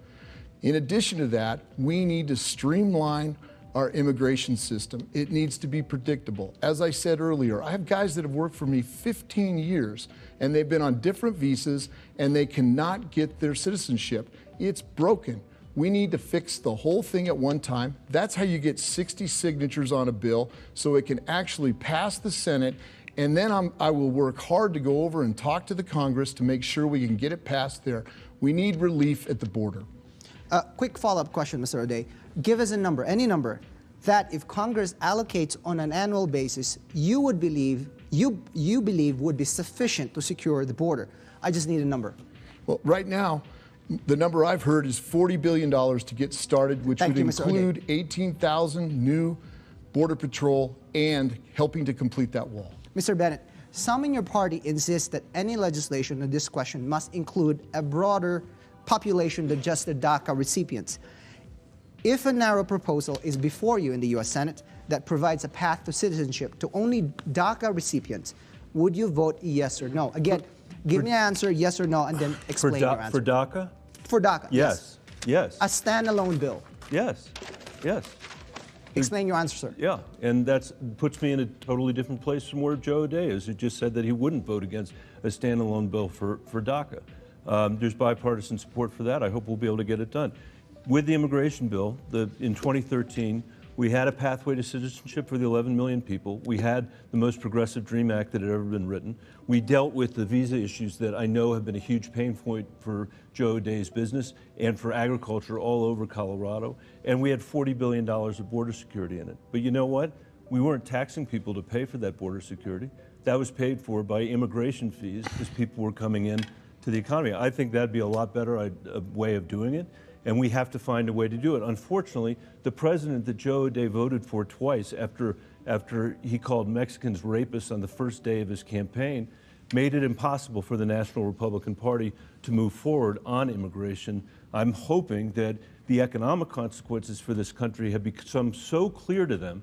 In addition to that, we need to streamline our immigration system. It needs to be predictable. As I said earlier, I have guys that have worked for me 15 years, and they've been on different visas, and they cannot get their citizenship. It's broken. We need to fix the whole thing at one time. That's how you get 60 signatures on a bill so it can actually pass the Senate. And then I will work hard to go over and talk to the Congress to make sure we can get it passed there. We need relief at the border. Quick follow-up question, Mr. O'Day. Give us a number, any number, that if Congress allocates on an annual basis, you would believe, you believe would be sufficient to secure the border. I just need a number. Well, right now, the number I've heard is $40 billion to get started, which would include 18,000 new Border Patrol and helping to complete that wall. Mr. Bennett, some in your party insist that any legislation on this question must include a broader population than just the DACA recipients. If a narrow proposal is before you in the U.S. Senate that provides a path to citizenship to only DACA recipients, would you vote yes or no? Again, give me an answer, yes or no, and then explain your answer. For DACA? For DACA, yes. Yes. A standalone bill. Yes. Yes. Explain your answer, sir. Yeah, and that puts me in a totally different place from where Joe O'Day is, who just said that he wouldn't vote against a standalone bill for DACA. There's bipartisan support for that. I hope we'll be able to get it done. With the immigration bill, in 2013, we had a pathway to citizenship for the 11 million people. We had the most progressive DREAM Act that had ever been written. We dealt with the visa issues that I know have been a huge pain point for Joe O'Day's business and for agriculture all over Colorado. And we had $40 billion of border security in it. But you know what? We weren't taxing people to pay for that border security. That was paid for by immigration fees as people were coming in to the economy. I think that'd be a lot better way of doing it. And we have to find a way to do it. Unfortunately, the president that Joe O'Day voted for twice after he called Mexicans rapists on the first day of his campaign made it impossible for the National Republican Party to move forward on immigration. I'm hoping that the economic consequences for this country have become so clear to them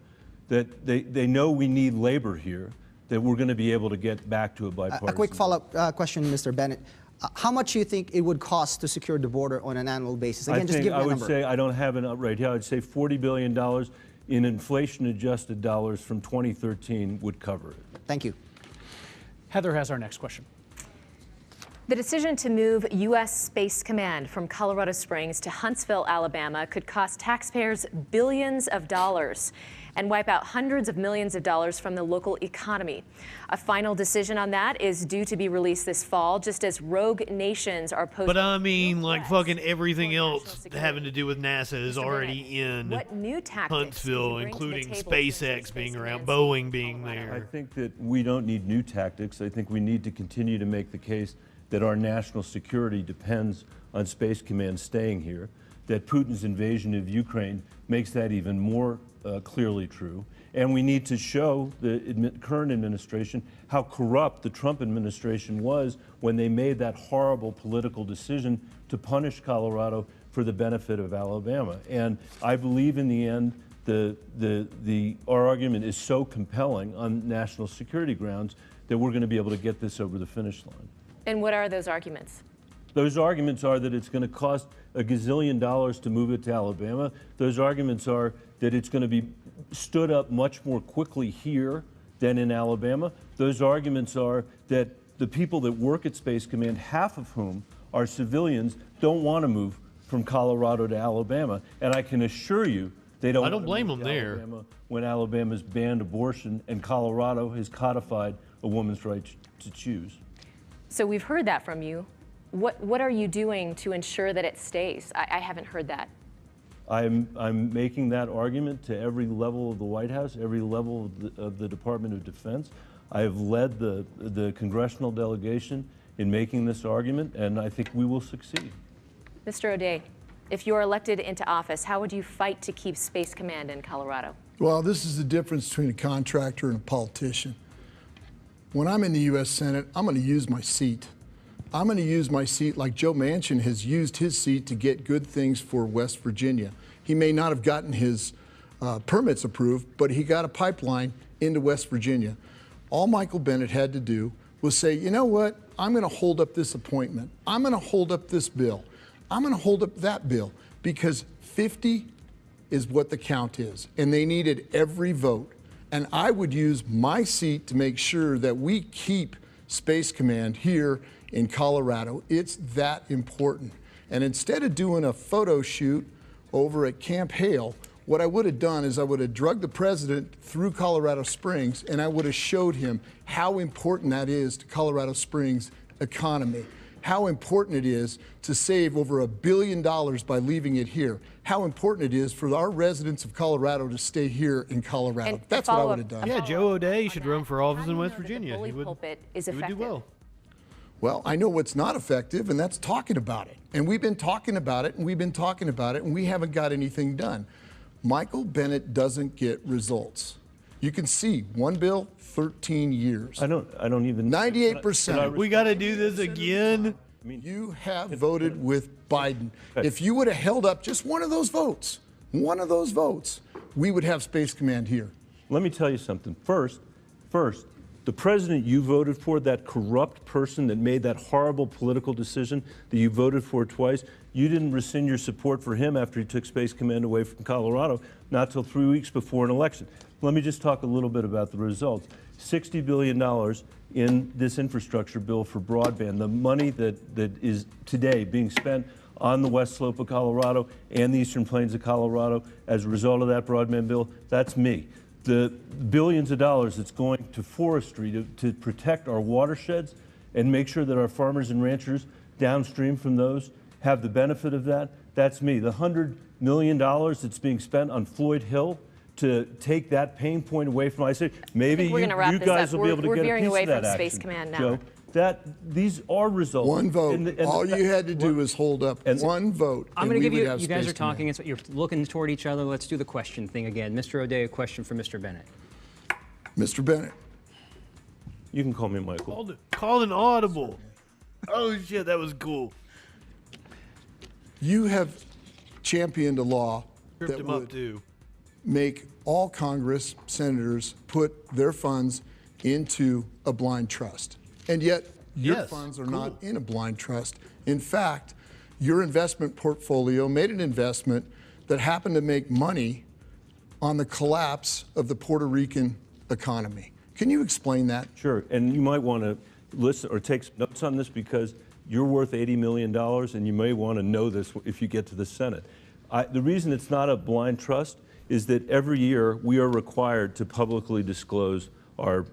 that they know we need labor here, that we're going to be able to get back to a bipartisan. A quick follow-up question, Mr. Bennett. How much do you think it would cost to secure the border on an annual basis? Again, just give me a number. I would say, I don't have it right here, I'd say $40 billion in inflation-adjusted dollars from 2013 would cover it. Thank you. Heather has our next question. The decision to move U.S. Space Command from Colorado Springs to Huntsville, Alabama could cost taxpayers billions of dollars and wipe out hundreds of millions of dollars from the local economy. A final decision on that is due to be released this fall, just as rogue nations are posting. But I mean, like fucking everything else having to do with NASA is already in Huntsville, including SpaceX being around, Boeing being there. I think that we don't need new tactics. I think we need to continue to make the case that our national security depends on Space Command staying here, that Putin's invasion of Ukraine makes that even more clearly true. And we need to show the current administration how corrupt the Trump administration was when they made that horrible political decision to punish Colorado for the benefit of Alabama. And I believe in the end, our argument is so compelling on national security grounds that we're going to be able to get this over the finish line. And what are those arguments? Those arguments are that it's going to cost a gazillion dollars to move it to Alabama. Those arguments are that it's going to be stood up much more quickly here than in Alabama. Those arguments are that the people that work at Space Command, half of whom are civilians, don't want to move from Colorado to Alabama. And I can assure you they don't. I don't blame them there. Alabama when Alabama's banned abortion and Colorado has codified a woman's right to choose. So we've heard that from you. What are you doing to ensure that it stays? I haven't heard that. I'm making that argument to every level of the White House, every level of the Department of Defense. I have led the congressional delegation in making this argument, and I think we will succeed. Mr. O'Day, if you're elected into office, how would you fight to keep Space Command in Colorado? Well, this is the difference between a contractor and a politician. When I'm in the U.S. Senate, I'm going to use my seat. I'm going to use my seat like Joe Manchin has used his seat to get good things for West Virginia. He may not have gotten his permits approved, but he got a pipeline into West Virginia. All Michael Bennet had to do was say, you know what, I'm going to hold up this appointment. I'm going to hold up this bill. I'm going to hold up that bill, because 50 is what the count is, and they needed every vote. And I would use my seat to make sure that we keep Space Command here in Colorado. It's that important. And instead of doing a photo shoot over at Camp Hale, what I would have done is I would have drugged the president through Colorado Springs, and I would have showed him how important that is to Colorado Springs' economy, how important it is to save over $1 billion by leaving it here, how important it is for our residents of Colorado to stay here in Colorado. And That's what I would have done. Yeah, Joe O'Dea should run for office in West How do you know that the Virginia. bully He would, pulpit is he would do effective? well. Well, I know what's not effective, and that's talking about it. And we've been talking about it, and we've been talking about it, and we haven't got anything done. Michael Bennet doesn't get results. You can see one bill, 13 years. I don't even. 98%. We got to do this again. You have voted with Biden. If you would have held up just one of those votes, we would have Space Command here. Let me tell you something. First, the president you voted for, that corrupt person that made that horrible political decision that you voted for twice, you didn't rescind your support for him after he took Space Command away from Colorado, not till 3 weeks before an election. Let me just talk a little bit about the results. $60 billion in this infrastructure bill for broadband, the money that is today being spent on the west slope of Colorado and the eastern plains of Colorado as a result of that broadband bill, that's me. The billions of dollars that's going to forestry to protect our watersheds and make sure that our farmers and ranchers downstream from those have the benefit of that, that's me. The $100 million that's being spent on Floyd Hill to take that pain point away from my city, maybe you guys will be able to get a piece of that action. Space Command now. Joe, these are results. One vote. All you had to do was hold up one vote. I'm going to give you, you guys are talking, you're looking toward each other. Let's do the question thing again. Mr. O'Dea, a question for Mr. Bennet. Mr. Bennet. You can call me Michael. Called an audible. Oh, shit, that was cool. You have championed a law Tripped that him up, would too. make all Congress senators put their funds into a blind trust. And yet, your Yes, funds are cool. not in a blind trust. In fact, your investment portfolio made an investment that happened to make money on the collapse of the Puerto Rican economy. Can you explain that? Sure, and you might want to listen or take some notes on this because you're worth $80 million, and you may want to know this if you get to the Senate. The reason it's not a blind trust is that every year we are required to publicly disclose our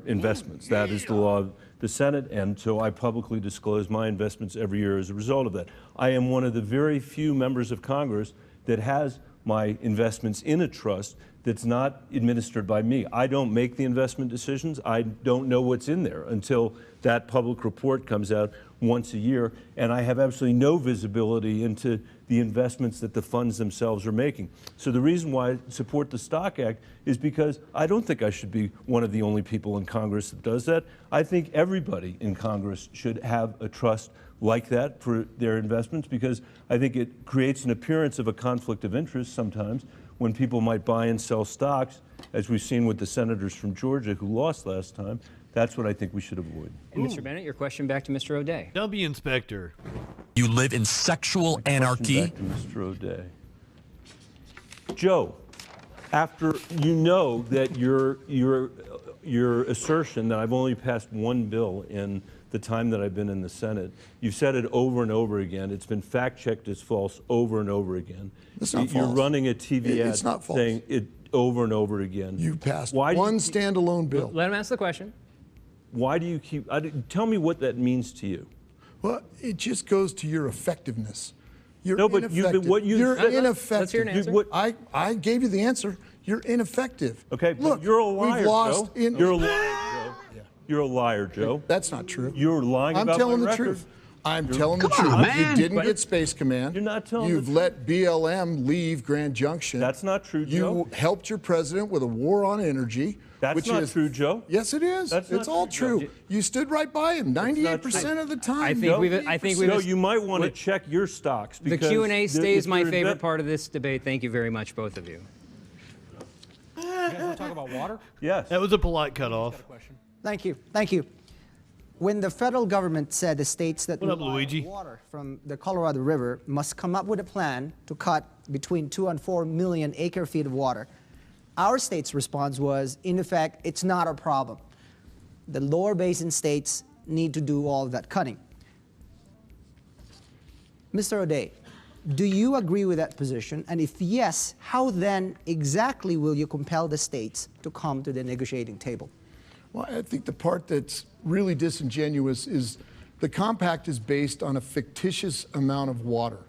investments. That is the law of the Senate, and so I publicly disclose my investments every year as a result of that. I am one of the very few members of Congress that has my investments in a trust that's not administered by me. I don't make the investment decisions. I don't know what's in there until that public report comes out once a year, and I have absolutely no visibility into the investments that the funds themselves are making. So the reason why I support the Stock Act is because I don't think I should be one of the only people in Congress that does that. I think everybody in Congress should have a trust like that for their investments because I think it creates an appearance of a conflict of interest sometimes when people might buy and sell stocks, as we've seen with the senators from Georgia who lost last time. That's what I think we should avoid. And Mr. Bennet, your question back to Mr. O'Dea. Dumpy Inspector. You live in sexual anarchy. Back to Mr. O'Dea. Joe, after you know that your assertion that I've only passed one bill in the time that I've been in the Senate, you've said it over and over again. It's been fact-checked as false over and over again. It's not You're false. running a TV ad It's not false. saying it over and over again. You passed Why do one you- standalone bill. Let him ask the question. Why do you keep? Tell me what that means to you. Well, it just goes to your effectiveness. You're No, but you've been- ineffective. what you- You're Let's- ineffective. let's hear an answer. I gave you the answer. You're ineffective. Okay, but Look, you're a liar, we've lost Joe. in. You're a liar, Joe. You're a liar, Joe. That's not true. You're lying I'm about telling my the record. truth. I'm telling the truth. You didn't get Space Command. You're not telling You've the let BLM leave Grand Junction. That's not true, Joe. You helped your president with a war on energy. That's which not is, true, Joe. Yes, it is. That's it's not all true, true. Joe. You stood right by him 98% true. of the time. I think Joe. we've- Joe, you might want to check your stocks. The because Q&A stays if my you're favorite part of this debate. Thank you very much, both of you. You guys want to talk about water? Yes. That was a polite cutoff. Thank you. Thank you. When the federal government said the states that What up, rely on Luigi? water from the Colorado River must come up with a plan to cut between 2 and 4 million acre-feet of water, our state's response was, in effect, it's not a problem. The lower basin states need to do all of that cutting. Mr. O'Day, do you agree with that position? And if yes, how then exactly will you compel the states to come to the negotiating table? Well, I think the part that's really disingenuous is the compact is based on a fictitious amount of water.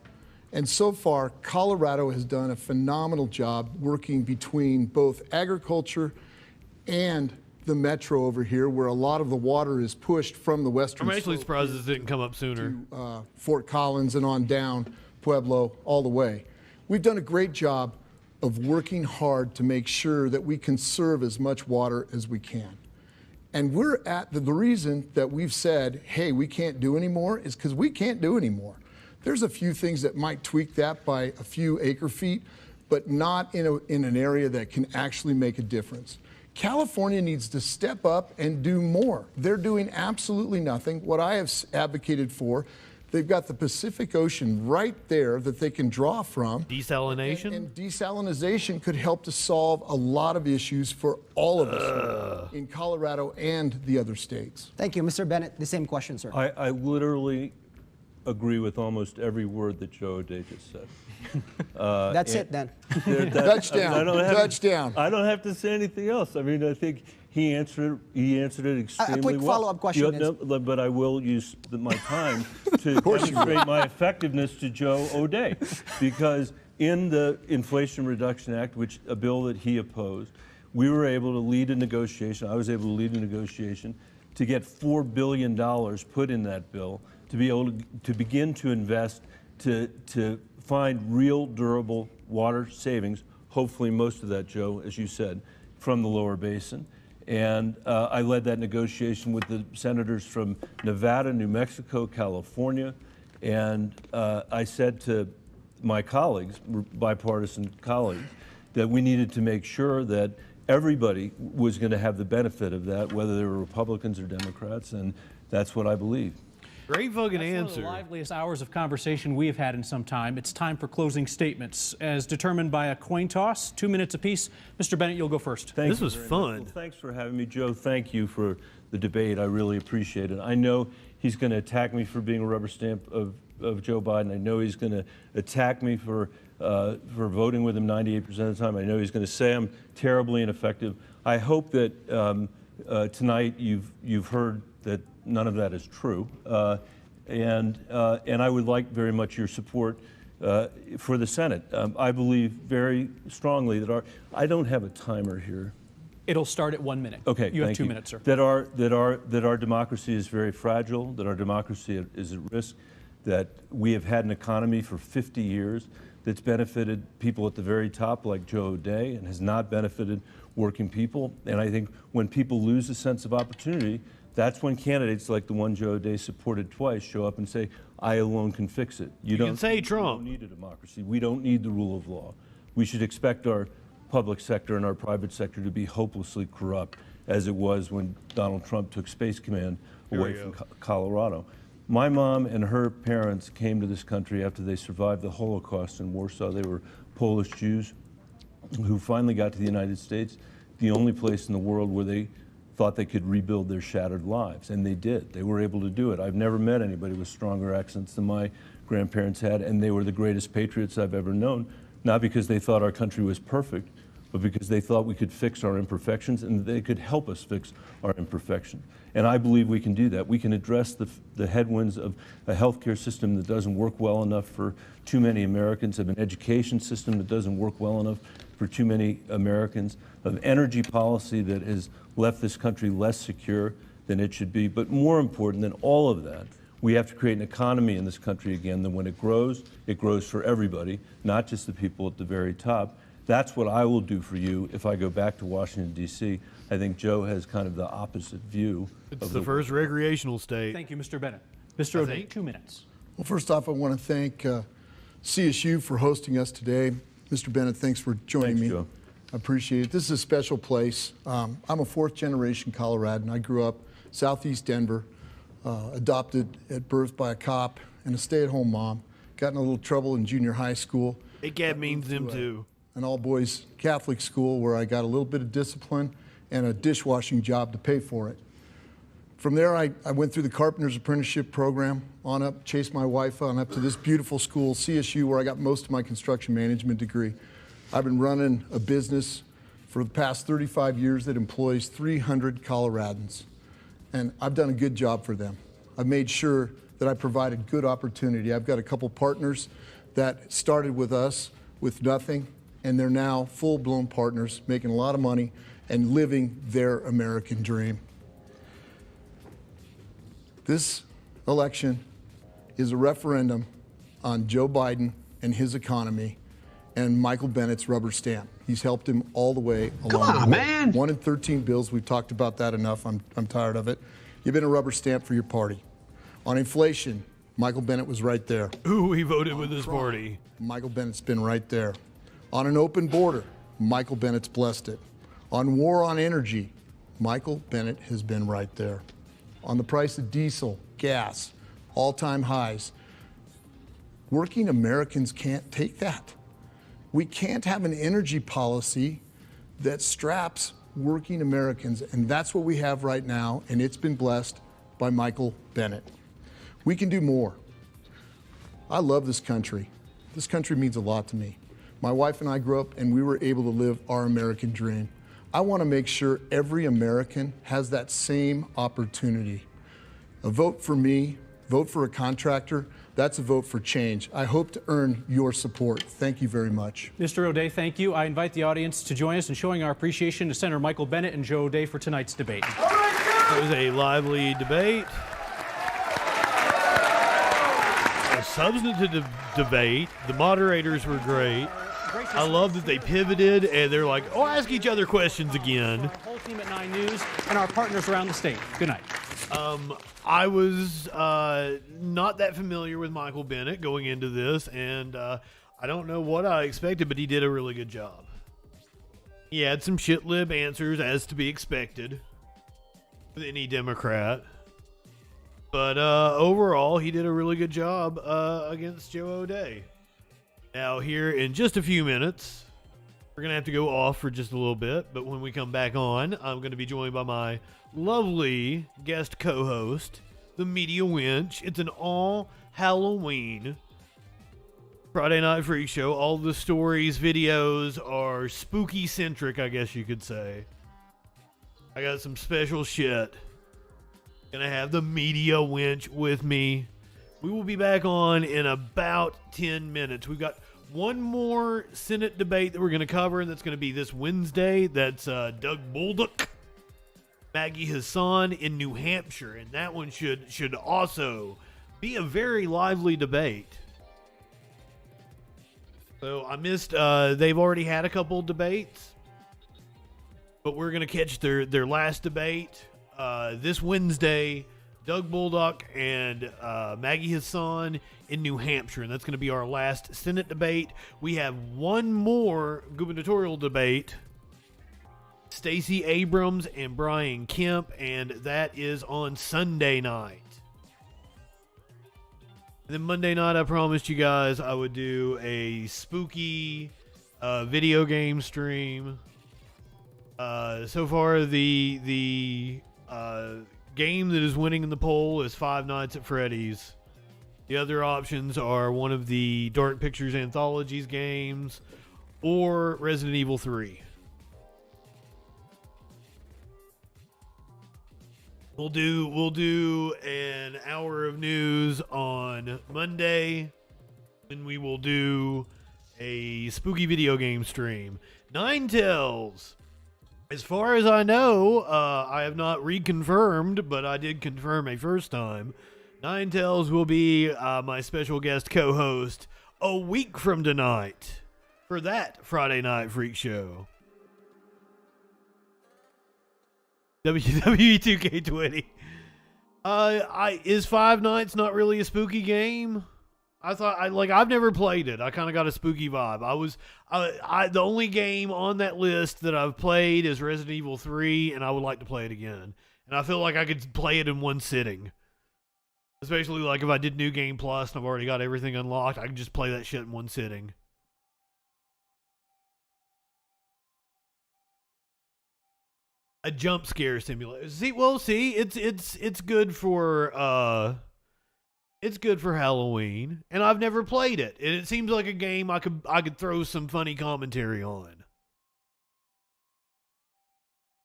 And so far, Colorado has done a phenomenal job working between both agriculture and the metro over here, where a lot of the water is pushed from the western I'm actually slope surprised this didn't come up sooner. to Fort Collins and on down, Pueblo, all the way. We've done a great job of working hard to make sure that we conserve as much water as we can. And we're at the reason that we've said, hey, we can't do anymore is because we can't do anymore. There's a few things that might tweak that by a few acre feet, but not in an area that can actually make a difference. California needs to step up and do more. They're doing absolutely nothing. What I have advocated for, they've got the Pacific Ocean right there that they can draw from. Desalination? And desalination could help to solve a lot of issues for all of us in Colorado and the other states. Thank you. Mr. Bennett, the same question, sir. I literally agree with almost every word that Joe O'Day just said. That's it then. Touchdown. Touchdown. I don't have to say anything else. I mean, I think he answered it extremely well. A quick follow-up question. But I will use my time to demonstrate my effectiveness to Joe O'Day, because in the Inflation Reduction Act, which a bill that he opposed, we were able to lead a negotiation. I was able to lead a negotiation to get $4 billion put in that bill to be able to begin to invest to find real durable water savings, hopefully most of that, Joe, as you said, from the lower basin. And I led that negotiation with the senators from Nevada, New Mexico, California. And I said to my colleagues, bipartisan colleagues, that we needed to make sure that everybody was going to have the benefit of that, whether they were Republicans or Democrats. And that's what I believe. Great fucking That's answer. one of the liveliest hours of conversation we have had in some time. It's time for closing statements, as determined by a coin toss, 2 minutes apiece. Mr. Bennett, you'll go first. This was fun. Well, thanks for having me, Joe. Thank you for the debate. I really appreciate it. I know he's going to attack me for being a rubber stamp of Joe Biden. I know he's going to attack me for voting with him 98% of the time. I know he's going to say I'm terribly ineffective. I hope that tonight you've heard that none of that is true, and I would like very much your support for the Senate. I believe very strongly that I don't have a timer here. It'll start at 1 minute. Okay, you have thank 2 minutes, sir. That our democracy is very fragile. That our democracy is at risk. That we have had an economy for 50 years that's benefited people at the very top, like Joe O'Day, and has not benefited working people. And I think when people lose a sense of opportunity, that's when candidates like the one Joe O'Day supported twice show up and say, I alone can fix it. You can say Trump. We don't need a democracy. We don't need the rule of law. We should expect our public sector and our private sector to be hopelessly corrupt, as it was when Donald Trump took Space Command away from Colorado. My mom and her parents came to this country after they survived the Holocaust in Warsaw. They were Polish Jews who finally got to the United States, the only place in the world where they thought they could rebuild their shattered lives, and they did. They were able to do it. I've never met anybody with stronger accents than my grandparents had, and they were the greatest patriots I've ever known, not because they thought our country was perfect, but because they thought we could fix our imperfections and they could help us fix our imperfection. And I believe we can do that. We can address the headwinds of a healthcare system that doesn't work well enough for too many Americans, of an education system that doesn't work well enough for too many Americans, of energy policy that has left this country less secure than it should be. But more important than all of that, we have to create an economy in this country again that when it grows for everybody, not just the people at the very top. That's what I will do for you if I go back to Washington, D.C. I think Joe has kind of the opposite view. It's the first recreational state. Thank you, Mr. Bennett. Mr. O'Day, 2 minutes. Well, first off, I want to thank CSU for hosting us today. Mr. Bennett, thanks for joining me. Joe. I appreciate it. This is a special place. I'm a fourth-generation Coloradan. I grew up southeast Denver, adopted at birth by a cop and a stay-at-home mom. Got in a little trouble in junior high school. Big Cat means them too. An all-boys Catholic school where I got a little bit of discipline and a dishwashing job to pay for it. From there, I went through the Carpenter's Apprenticeship program, on up, chased my wife on up to this beautiful school, CSU, where I got most of my construction management degree. I've been running a business for the past 35 years that employs 300 Coloradans, and I've done a good job for them. I've made sure that I provided good opportunity. I've got a couple partners that started with us with nothing, and they're now full-blown partners, making a lot of money and living their American dream. This election is a referendum on Joe Biden and his economy and Michael Bennett's rubber stamp. He's helped him all the way along the way. Man. 1 in 13 bills, we've talked about that enough. I'm tired of it. You've been a rubber stamp for your party. On inflation, Michael Bennett was right there. Ooh, he voted with his party. Michael Bennett's been right there. On an open border, Michael Bennett's blessed it. On war on energy, Michael Bennett has been right there. On the price of diesel, gas, all-time highs. Working Americans can't take that. We can't have an energy policy that straps working Americans, and that's what we have right now, and it's been blessed by Michael Bennett. We can do more. I love this country. This country means a lot to me. My wife and I grew up, and we were able to live our American dream. I want to make sure every American has that same opportunity. A vote for me, vote for a contractor, that's a vote for change. I hope to earn your support. Thank you very much. Mr. O'Dea, thank you. I invite the audience to join us in showing our appreciation to Senator Michael Bennet and Joe O'Dea for tonight's debate. It was a lively debate. A substantive debate. The moderators were great. I love that they pivoted and they're like, oh, ask each other questions again. Our whole team at 9 News and our partners around the state. Good night. I was not that familiar with Michael Bennet going into this, and I don't know what I expected, but he did a really good job. He had some shit-lib answers, as to be expected with any Democrat. But overall, he did a really good job against Joe O'Dea. Now, here in just a few minutes, we're going to have to go off for just a little bit, but when we come back on, I'm going to be joined by my lovely guest co-host, the Media Winch. It's an all-Halloween Friday Night Freak Show. All the stories, videos are spooky-centric, I guess you could say. I got some special shit. Gonna have the Media Winch with me. We will be back on in about 10 minutes. We've got one more Senate debate that we're going to cover, and that's going to be this Wednesday. That's Doug Bolduc, Maggie Hassan in New Hampshire, and that one should also be a very lively debate. So I missed, they've already had a couple debates, but we're going to catch their last debate this Wednesday. Doug Bolduc and Maggie Hassan in New Hampshire, and that's going to be our last Senate debate. We have one more gubernatorial debate, Stacey Abrams and Brian Kemp, and that is on Sunday night. And then Monday night, I promised you guys I would do a spooky video game stream. So far, the game that is winning in the poll is Five Nights at Freddy's. The other options are one of the Dark Pictures Anthologies games or Resident Evil 3. We'll do an hour of news on Monday, and we will do a spooky video game stream. Ninetales. As far as I know, I have not reconfirmed, but I did confirm a first time. Ninetales will be my special guest co-host a week from tonight for that Friday Night Freak Show. WWE 2K20. Is Five Nights not really a spooky game? I've never played it. I kind of got a spooky vibe. The only game on that list that I've played is Resident Evil 3, and I would like to play it again. And I feel like I could play it in one sitting. Especially like if I did New Game Plus and I've already got everything unlocked, I can just play that shit in one sitting. a jump scare simulator. See, it's good for Halloween, and I've never played it. And it seems like a game I could throw some funny commentary on.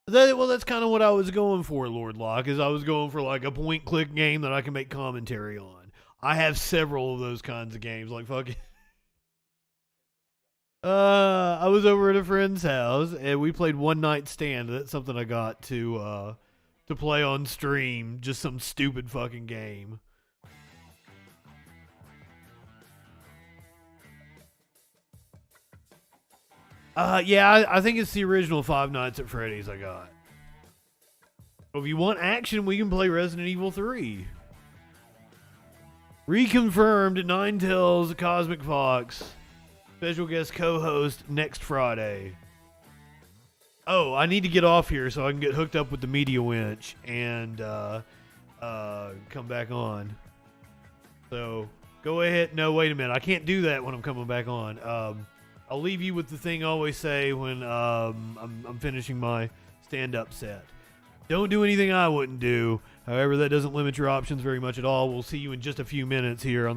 That's kind of what I was going for, Lord Locke, is I was going for like a point-click game that I can make commentary on. I have several of those kinds of games, like fucking... I was over at a friend's house, and we played One Night Stand. That's something I got to play on stream. Just some stupid fucking game. Yeah, I think it's the original Five Nights at Freddy's I got. If you want action, we can play Resident Evil 3. Reconfirmed Ninetales Cosmic Fox. Special guest co-host next Friday. Oh, I need to get off here so I can get hooked up with the media winch and come back on. So, go ahead. No, wait a minute. I can't do that when I'm coming back on. I'll leave you with the thing I always say when I'm finishing my stand-up set. Don't do anything I wouldn't do. However, that doesn't limit your options very much at all. We'll see you in just a few minutes here on the